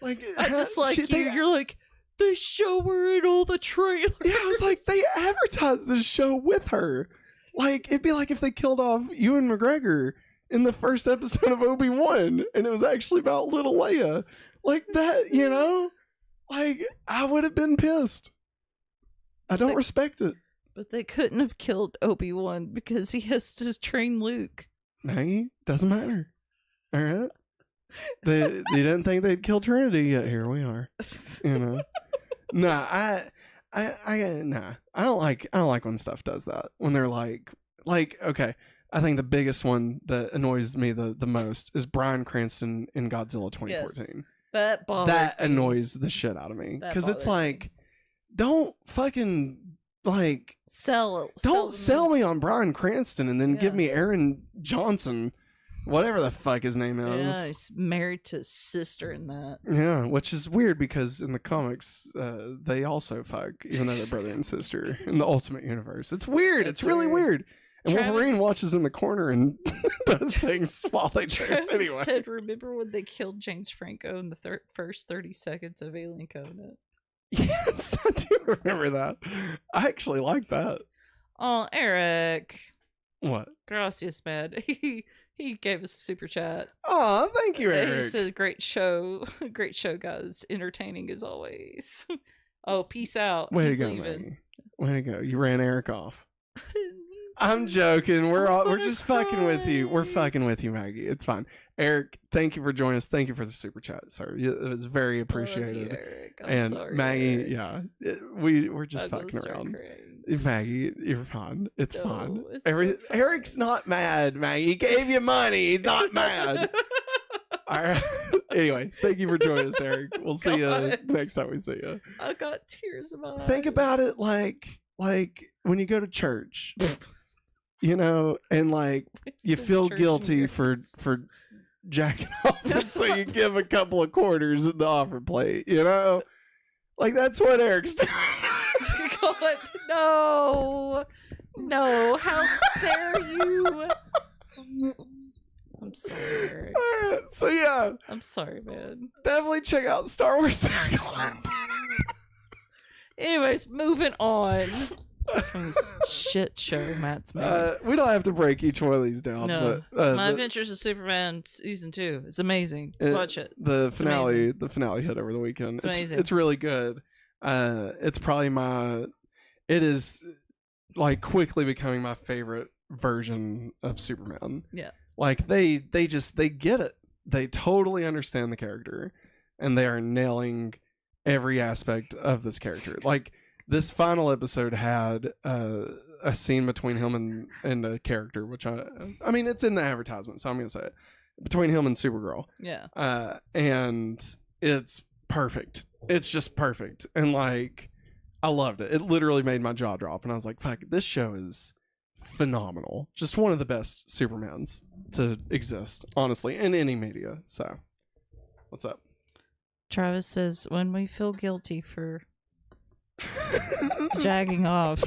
Like, I just like you're like, they show her in all the trailers. Yeah, I was like, they advertised the show with her. Like, it'd be like if they killed off Ewan McGregor in the first episode of Obi-Wan, and it was actually about little Leia. Like that, you know? Like, I would have been pissed. I don't respect it. But they couldn't have killed Obi-Wan because he has to train Luke. Maggie, doesn't matter. All right? They didn't think they'd kill Trinity, yet here we are. You know? Nah, I don't like when stuff does that. When they're like, okay, I think the biggest one that annoys me the most is Bryan Cranston in Godzilla 2014. Yes, that bothers me. That annoys the shit out of me. Because it's like, don't fucking, like... Don't sell me on Bryan Cranston and then give me Aaron Johnson, whatever the fuck his name is. Yeah, he's married to his sister in that. Yeah, which is weird because in the comics, they also fuck, even though they're brother and sister in the Ultimate Universe. It's weird. It's really weird. And Wolverine watches in the corner and does things while they do it anyway. Said, remember when they killed James Franco in the first 30 seconds of Alien Covenant? Yes, I do remember that. I actually like that. Oh, Eric. What? Gracias, man. He gave us a super chat. Oh, thank you, Eric. He said, great show. Great show, guys. Entertaining as always. Oh, peace out. Way to go, Maggie. Way to go. You ran Eric off. I'm joking. We're just fucking with you. We're fucking with you, Maggie. It's fine. Eric, thank you for joining us. Thank you for the super chat. Sorry, it was very appreciated. Eric. I'm and sorry, Maggie, Eric. we're just I'm gonna fucking start around. crying. Maggie, you're fine. It's No, fine. it's so fine. Eric's not mad, Maggie. He gave you money. He's not mad. All right. Anyway, thank you for joining us, Eric. We'll see you God. next time we see you. I got tears in my eyes. Think about it like when you go to church, you know, and like you feel Church guilty mirrors. for jacking off, and so you give a couple of quarters in the offer plate, you know, like that's what Eric's doing. God, no, how dare you? I'm sorry, Eric. All right, so yeah, I'm sorry, man. definitely check out Star Wars The Acolyte. Anyways, moving on from this shit show Matt's made. We don't have to break each one of these down, No, but My Adventures of Superman season 2. It's amazing. Watch it. The It's finale, amazing. the finale hit over the weekend. It's amazing. It's really good. It's probably it is like quickly becoming my favorite version of Superman. Yeah. Like they get it. They totally understand the character, and they are nailing every aspect of this character. Like this final episode had a scene between him and a character, which I mean it's in the advertisement, so I'm gonna say it, between him and Supergirl. Yeah. And it's perfect. It's just perfect, and like I loved it. It literally made my jaw drop, and I was like, "Fuck, this show is phenomenal. Just one of the best Supermans to exist, honestly, in any media." So, what's up? Travis says, when we feel guilty for jagging off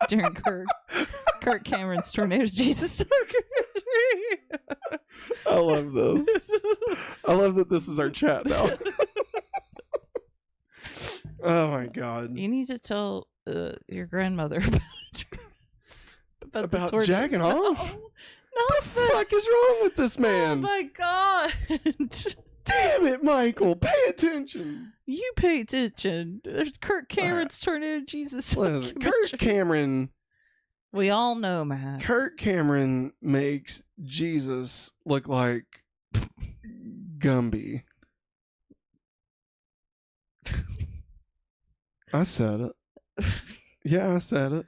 during Kirk Cameron's Tornado Jesus documentary. I love this. I love that this is our chat now. Oh my god. You need to tell your grandmother about About the jacking off? No, What the fuck is wrong with this Oh man? my god. Damn it, Michael. Pay attention. You pay attention. There's Kirk Cameron's Tornado Jesus Listen, documentary. Kirk Cameron. We all know, Matt. Kirk Cameron makes Jesus look like Gumby. I said it. Yeah, I said it.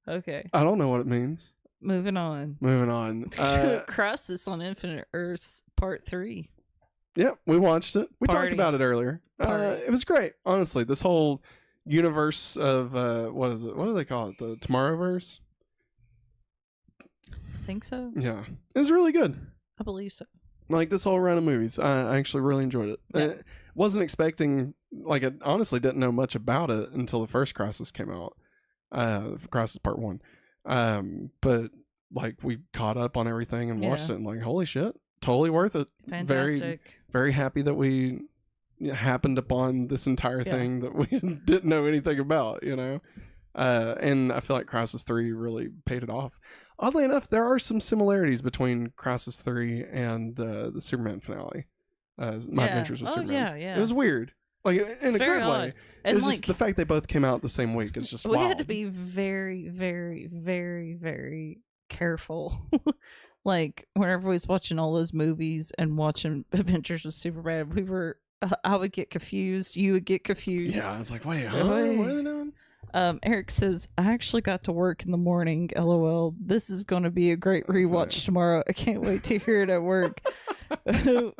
Okay, I don't know what it means. moving on. Moving on. Crisis on Infinite Earths Part 3. Yep, we watched it. We talked Party. about it earlier. Party. It was great, honestly. This whole universe of what is it? What do they call it? The Tomorrowverse? I think so. Yeah, it was really good. I believe so. Like this whole round of movies, I actually really enjoyed it. Yeah. Wasn't expecting, like, I honestly didn't know much about it until the first Crisis came out. Crisis Part 1. But like we caught up on everything and watched Yeah. it, and like, holy shit, totally worth it. Very, Fantastic. very happy that we happened upon this entire Yeah. thing that we didn't know anything about, you know. And I feel like Crisis 3 really paid it off. Oddly enough, there are some similarities between Crisis 3 and the Superman finale. My Adventures with Superman. Yeah. It was weird, like in It's a very good way. odd. It And was like, just the fact they both came out the same week is just we wild. had to be very, very, very, very careful. Like whenever we was watching all those movies and watching Adventures with Superman, we were. I would get confused. You would get confused. Yeah, I was like, wait, Wait. what are they doing? Eric says, I actually got to work in the morning. LOL. This is going to be a great rewatch tomorrow. I can't wait to hear it at work.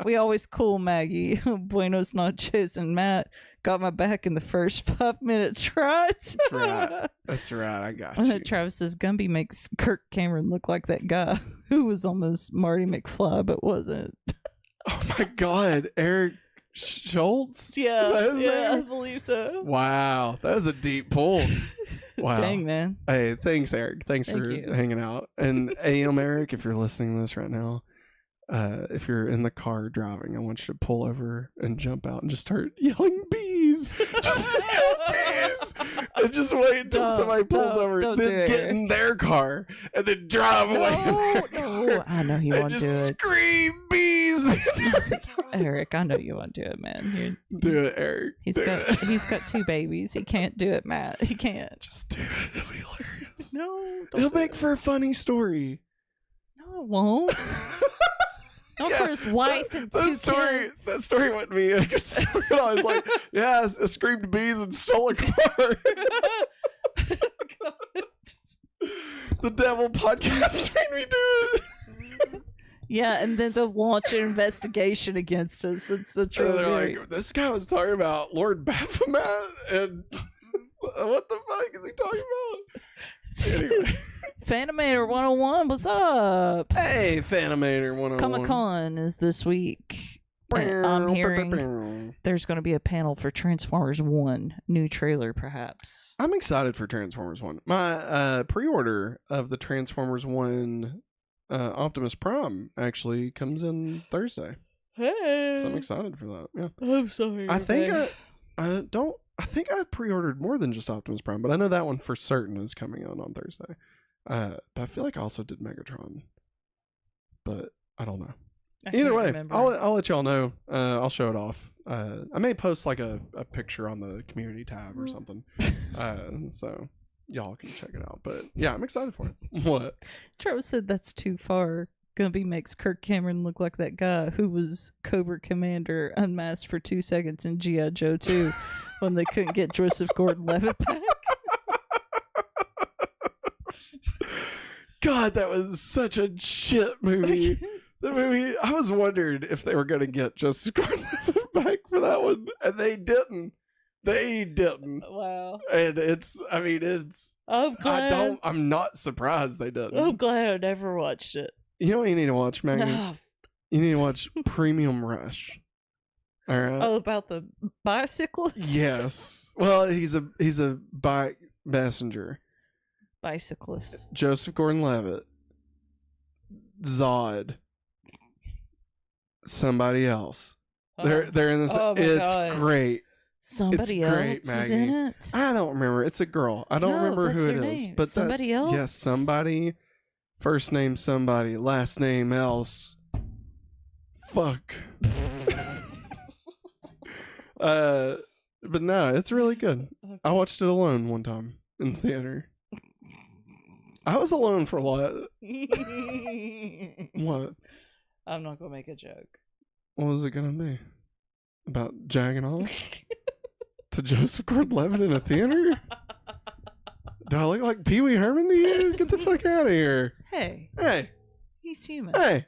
We always cool Maggie. Buenos noches. And Matt got my back in the first 5 minutes, right? That's right. That's right. I got you. Travis says, Gumby makes Kirk Cameron look like that guy who was almost Marty McFly, but wasn't. Oh my God, Eric Schultz? Yeah, Is that his I name? believe so. Wow, that was a deep pull. Wow. Dang, man. Hey, thanks, Eric. Thanks Thank for you. hanging out. And Eric, if you're listening to this right now, if you're in the car driving, I want you to pull over and jump out and just start yelling bees. Just yell bees. And just wait until somebody pulls over, don't do then it, get Eric. in their car and then drive away in their No, car. I know you and won't do just it. scream bees the entire time. Eric, I know you won't do it, man. Do it, Eric. He's Do got it. he's got 2 babies. He can't do it, Matt. He can't. Just do it. It'll be hilarious. No, don't It'll do make that. for a funny story. No, it won't. Not for his wife and two kids. That story wouldn't be a good story at all. I was like, yeah, I screamed bees and stole a car. The devil podcast made me do it. Yeah, and then they'll launch an investigation against us. That's really They're weird. like, this guy was talking about Lord Baphomet, and what the fuck is he talking about? Anyway. Fanimator 101, what's up? Hey, Fanimator 101. Comic-Con is this week. And I'm hearing there's going to be a panel for Transformers 1, new trailer perhaps. I'm excited for Transformers 1. My pre-order of the Transformers 1 Optimus Prime actually comes in Thursday. Hey. So I'm excited for that. Yeah. I'm sorry. I think I think I pre-ordered more than just Optimus Prime, but I know that one for certain is coming out on Thursday. But I feel like I also did Megatron. But I don't know. Either way, I'll let y'all know. I'll show it off. I may post like a picture on the community tab or something. So y'all can check it out. But yeah, I'm excited for it. What? Travis said that's too far. Gumby makes Kirk Cameron look like that guy who was Cobra Commander unmasked for 2 seconds in G.I. Joe 2 when they couldn't get Joseph Gordon-Levitt back. God, that was such a shit movie. The movie, I was wondering if they were going to get Joseph Gordon-Levitt back for that one, and they didn't. They didn't. Wow. And I'm not surprised they didn't. I'm glad I never watched it. You know what you need to watch, Maggie? No. You need to watch Premium Rush. All right. Oh, about the bicyclist? Yes. Well, he's a bike messenger. Bicyclist. Joseph Gordon-Levitt. Zod. Somebody else. They're in this. Oh my it's God. great. Somebody It's great, else is in Maggie. it? I don't remember. It's a girl. I don't No, remember that's who it their is. name. But Somebody that's, else? Yes, somebody. First name somebody. Last name else. Fuck. But no, it's really good. Okay. I watched it alone one time in the theater. I was alone for a lot. What? I'm not gonna make a joke. What was it gonna be? About jagging off to Joseph Gordon-Levitt in a theater? Do I look like Pee Wee Herman to you? Get the fuck out of here! Hey, Hey, he's human. hey,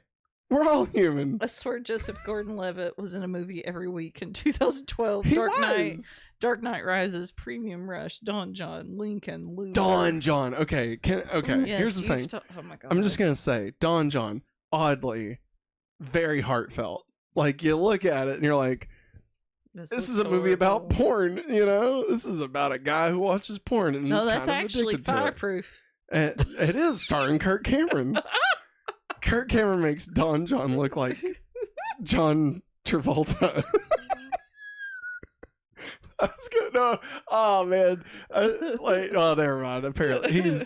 we're all human. I swear Joseph Gordon-Levitt was in a movie every week in 2012. He Dark was. Knight Rises, Premium Rush, Don John, Lincoln, Luther. Don John. Okay, okay. Yes, Here's the you've thing. oh my God. I'm just gonna say, Don John, oddly, very heartfelt. Like you look at it and you're like, this is a movie about porn. You know, this is about a guy who watches porn and No, is that's kind of actually addicted to it. fireproof. And it is starring Kirk Cameron. Kirk Cameron makes Don John look like John Travolta. I was gonna know. Oh man, never mind. Apparently,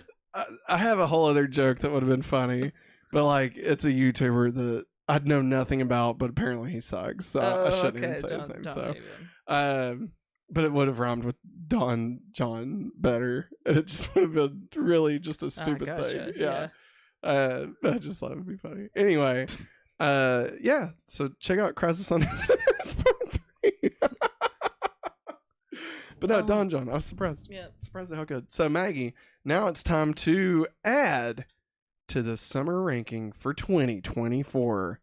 I have a whole other joke that would have been funny, but like it's a YouTuber that I'd know nothing about, but apparently he sucks, so I shouldn't even say his name. But it would have rhymed with Don John better, and it just would have been really just a stupid thing. Yeah. I just thought it would be funny. Anyway, yeah. So check out Crisis on Infinite Part 3. But no, Don John, I was surprised. Yeah. Surprised at how good. So Maggie, now it's time to add to the summer ranking for 2024.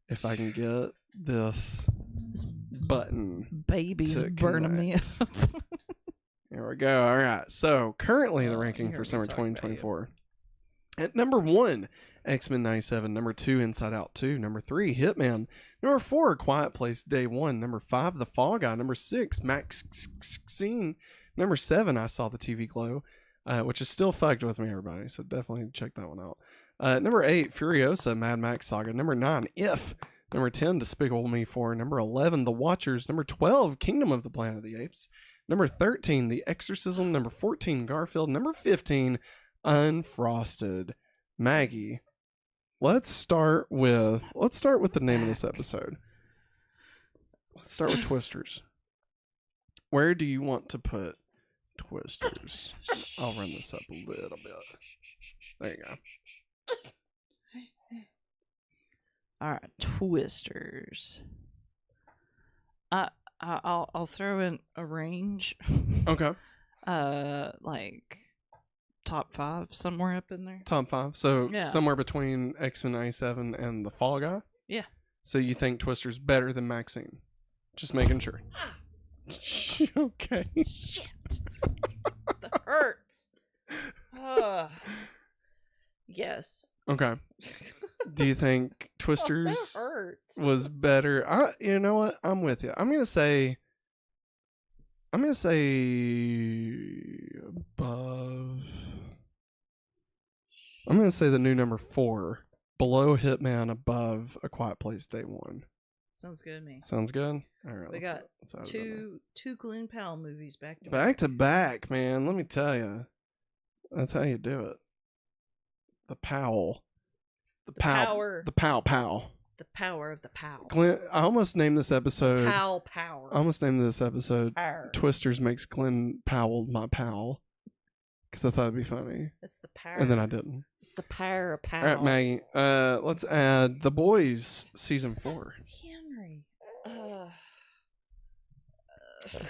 If I can get this button. Baby's burning me up. There we go. All right. So currently the ranking for summer 2024. At number 1, X-Men 97. Number 2, Inside Out 2. Number 3, Hitman. Number 4, Quiet Place Day 1. Number 5, The Fall Guy. Number 6, Max Scene. Number 7, I Saw the TV Glow, which is still fucked with me, everybody. So definitely check that one out. Number 8, Furiosa, Mad Max Saga. Number 9, If. Number 10, Despicable Me 4. Number 11, The Watchers. Number 12, Kingdom of the Planet of the Apes. Number 13, The Exorcism. Number 14, Garfield. Number 15, Unfrosted. Maggie, let's start with the name of this episode. Let's start with Twisters. Where do you want to put Twisters. I'll run this up a little bit. There you go. All right, Twisters. I'll throw in a range. Okay. Like top 5 somewhere up in there. Top 5. So Yeah. somewhere between X-Men 97 and the Fall Guy. Yeah. So you think Twister's better than Maxine? Just making sure. Okay. Shit. That hurts. Yes. Okay. Do you think That Twisters hurts. was better? You know what? I'm with you. I'm gonna say above. I'm gonna say the new number 4, below Hitman, above A Quiet Place Day 1. Sounds good to me. Sounds good. All right. We got let's add it in two Glen Powell movies back to there. Back to back, man. Let me tell you, that's how you do it. The Powell. The power. The Pow. The power of the Powell. Glenn, I almost named this episode. Powell power. I almost named this episode Power. Twisters Makes Glen Powell My Pal. Because I thought it'd be funny. It's the power. And then I didn't. It's the power of Powell. All right, Maggie. Let's add The Boys season 4. Henry.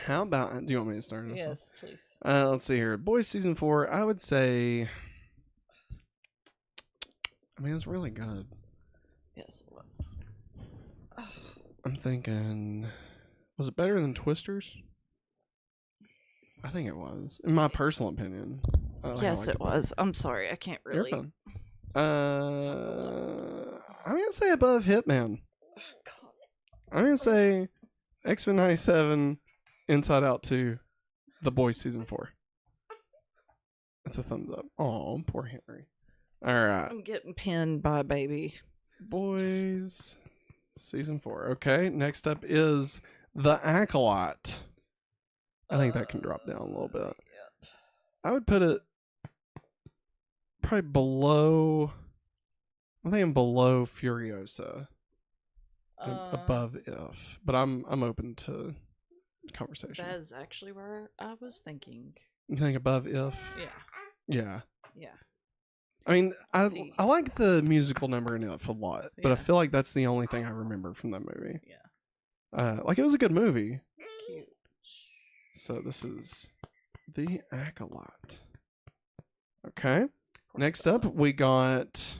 How about? Do you want me to start this? Yes, please. Let's see here. Boys season 4. I would say. I mean, it's really good. Yes, it was. I'm thinking. Was it better than Twisters? I think it was. In my personal opinion. Yes, it was. I'm sorry. I can't really. You're fine. I'm going to say above Hitman. I'm going to say X-Men 97, Inside Out 2, The Boys season 4. That's a thumbs up. Oh, poor Henry. All right. I'm getting pinned by a baby. Boys season 4. Okay, next up is The Acolyte. I think that can drop down a little bit. Yep. I would put it probably below. I'm thinking below Furiosa, and above If, but I'm open to conversation. That is actually where I was thinking. You think above If? Yeah. Yeah. Yeah. I mean, See. I like the musical number in If a lot, but I Yeah. feel like that's the only thing I remember from that movie. Yeah. Like it was a good movie. Cute. So this is The Acolyte. Okay. Next up, we got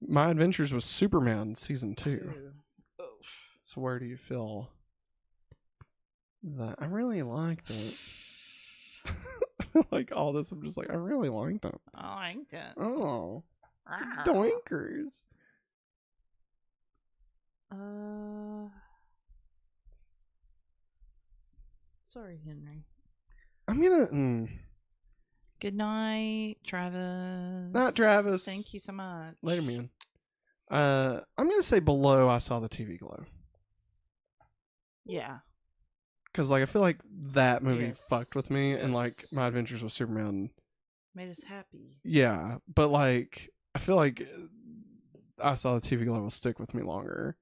My Adventures with Superman season 2. Ooh. Oh. So where do you feel that? I really liked it. Like all this, I'm just like, I really liked it. I liked it. Oh, Ah. doinkers. Sorry, Henry. I'm gonna. Good night, Travis. Not Travis. Thank you so much. Later, man. I'm gonna say below I Saw the TV Glow. Yeah. Because like I feel like that movie Yes. fucked with me, and like Yes. My Adventures with Superman. Made us happy. Yeah, but like I feel like I Saw the TV Glow will stick with me longer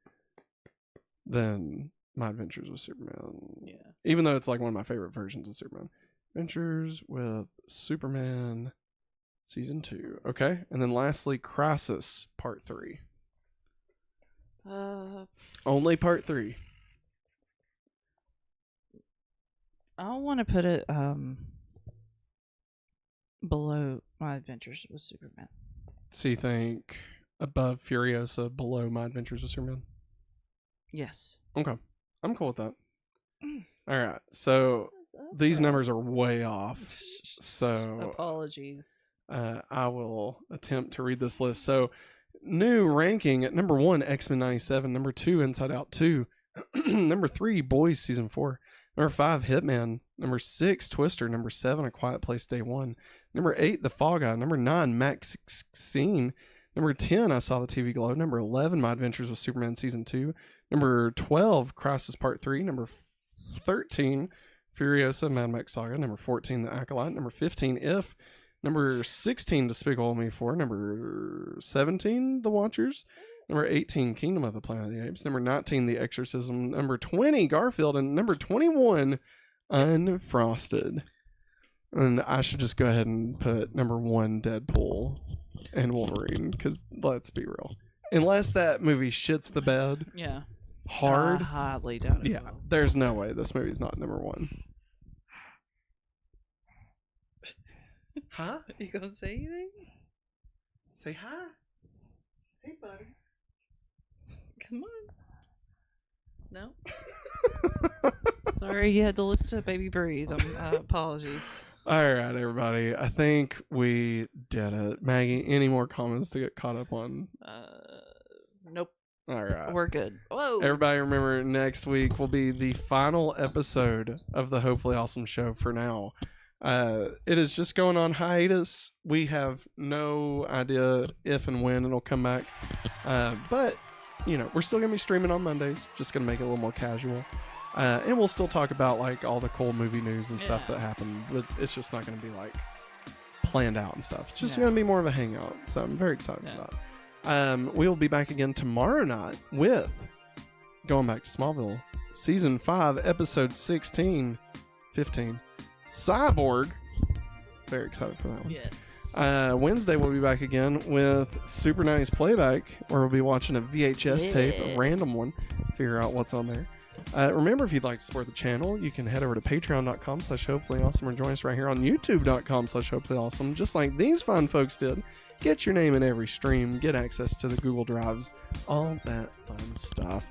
than My Adventures with Superman. Yeah. Even though it's like one of my favorite versions of Superman. Adventures with Superman season 2. Okay, and then lastly, Crisis Part 3. Only Part 3. I want to put it below My Adventures with Superman. So you think above Furiosa, below My Adventures with Superman? Yes. Okay, I'm cool with that. All right, so these numbers are way off. So Apologies. I will attempt to read this list. So new ranking at number 1, X-Men 97. Number 2, Inside Out 2. Number 3, Boys season 4. Number 5, Hitman. Number 6, Twister. Number 7, A Quiet Place Day 1. Number 8, The Fall Guy. Number 9, Maxine. Number 10, I Saw the TV Glow. Number 11, My Adventures with Superman season 2. Number 12, Crisis Part 3. Number 13, Furiosa, Mad Max Saga. Number 14, The Acolyte. Number 15, If. Number 16, Despicable Me 4. Number 17, The Watchers. Number 18, Kingdom of the Planet of the Apes. Number 19, The Exorcism. Number 20, Garfield. And number 21, unfrosted. And I should just go ahead and put number 1 Deadpool and Wolverine, because let's be real. Unless that movie shits the bed Yeah. hard, I highly doubt it. yeah, will. there's no way this movie's not number 1. Huh? You gonna say anything? Say hi. Hey, buddy. Come on. No. Sorry, you had to listen to Baby Breathe. Apologies. All right, everybody. I think we did it. Maggie, any more comments to get caught up on? Nope. All right. We're good. Whoa. Everybody remember, next week will be the final episode of the Hopefully Awesome show for now. It is just going on hiatus. We have no idea if and when it'll come back. But, you know, we're still going to be streaming on Mondays. Just going to make it a little more casual. And we'll still talk about, like, all the cool movie news and stuff that happened. But it's just not going to be, like, planned out and stuff. It's just going to be more of a hangout. So I'm very excited for that. We'll be back again tomorrow night with Going Back to Smallville, Season 5, Episode 15, Cyborg. Very excited for that one. Yes. Wednesday we'll be back again with Super 90s Playback, where we'll be watching a VHS tape, a random one, figure out what's on there. Remember, if you'd like to support the channel, you can head over to patreon.com/hopefullyawesome or join us right here on youtube.com/hopefullyawesome, just like these fine folks did. Get your name in every stream, get access to the Google Drives, all that fun stuff.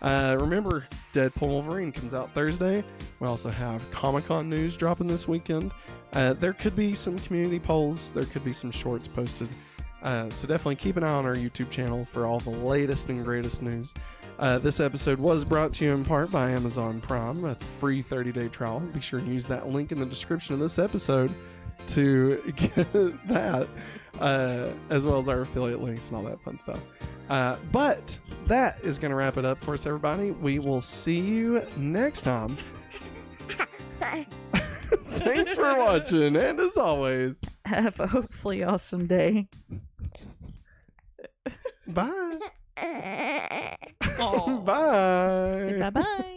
Remember, Deadpool Wolverine comes out Thursday. We also have Comic-Con news dropping this weekend. There could be some community polls. There could be some shorts posted. So definitely keep an eye on our YouTube channel for all the latest and greatest news. This episode was brought to you in part by Amazon Prime, a free 30-day trial. Be sure to use that link in the description of this episode to get that, as well as our affiliate links and all that fun stuff. But that is going to wrap it up for us, everybody. We will see you next time. Thanks for watching, and as always, Have a hopefully awesome day. bye. Aw. Bye. Say bye-bye.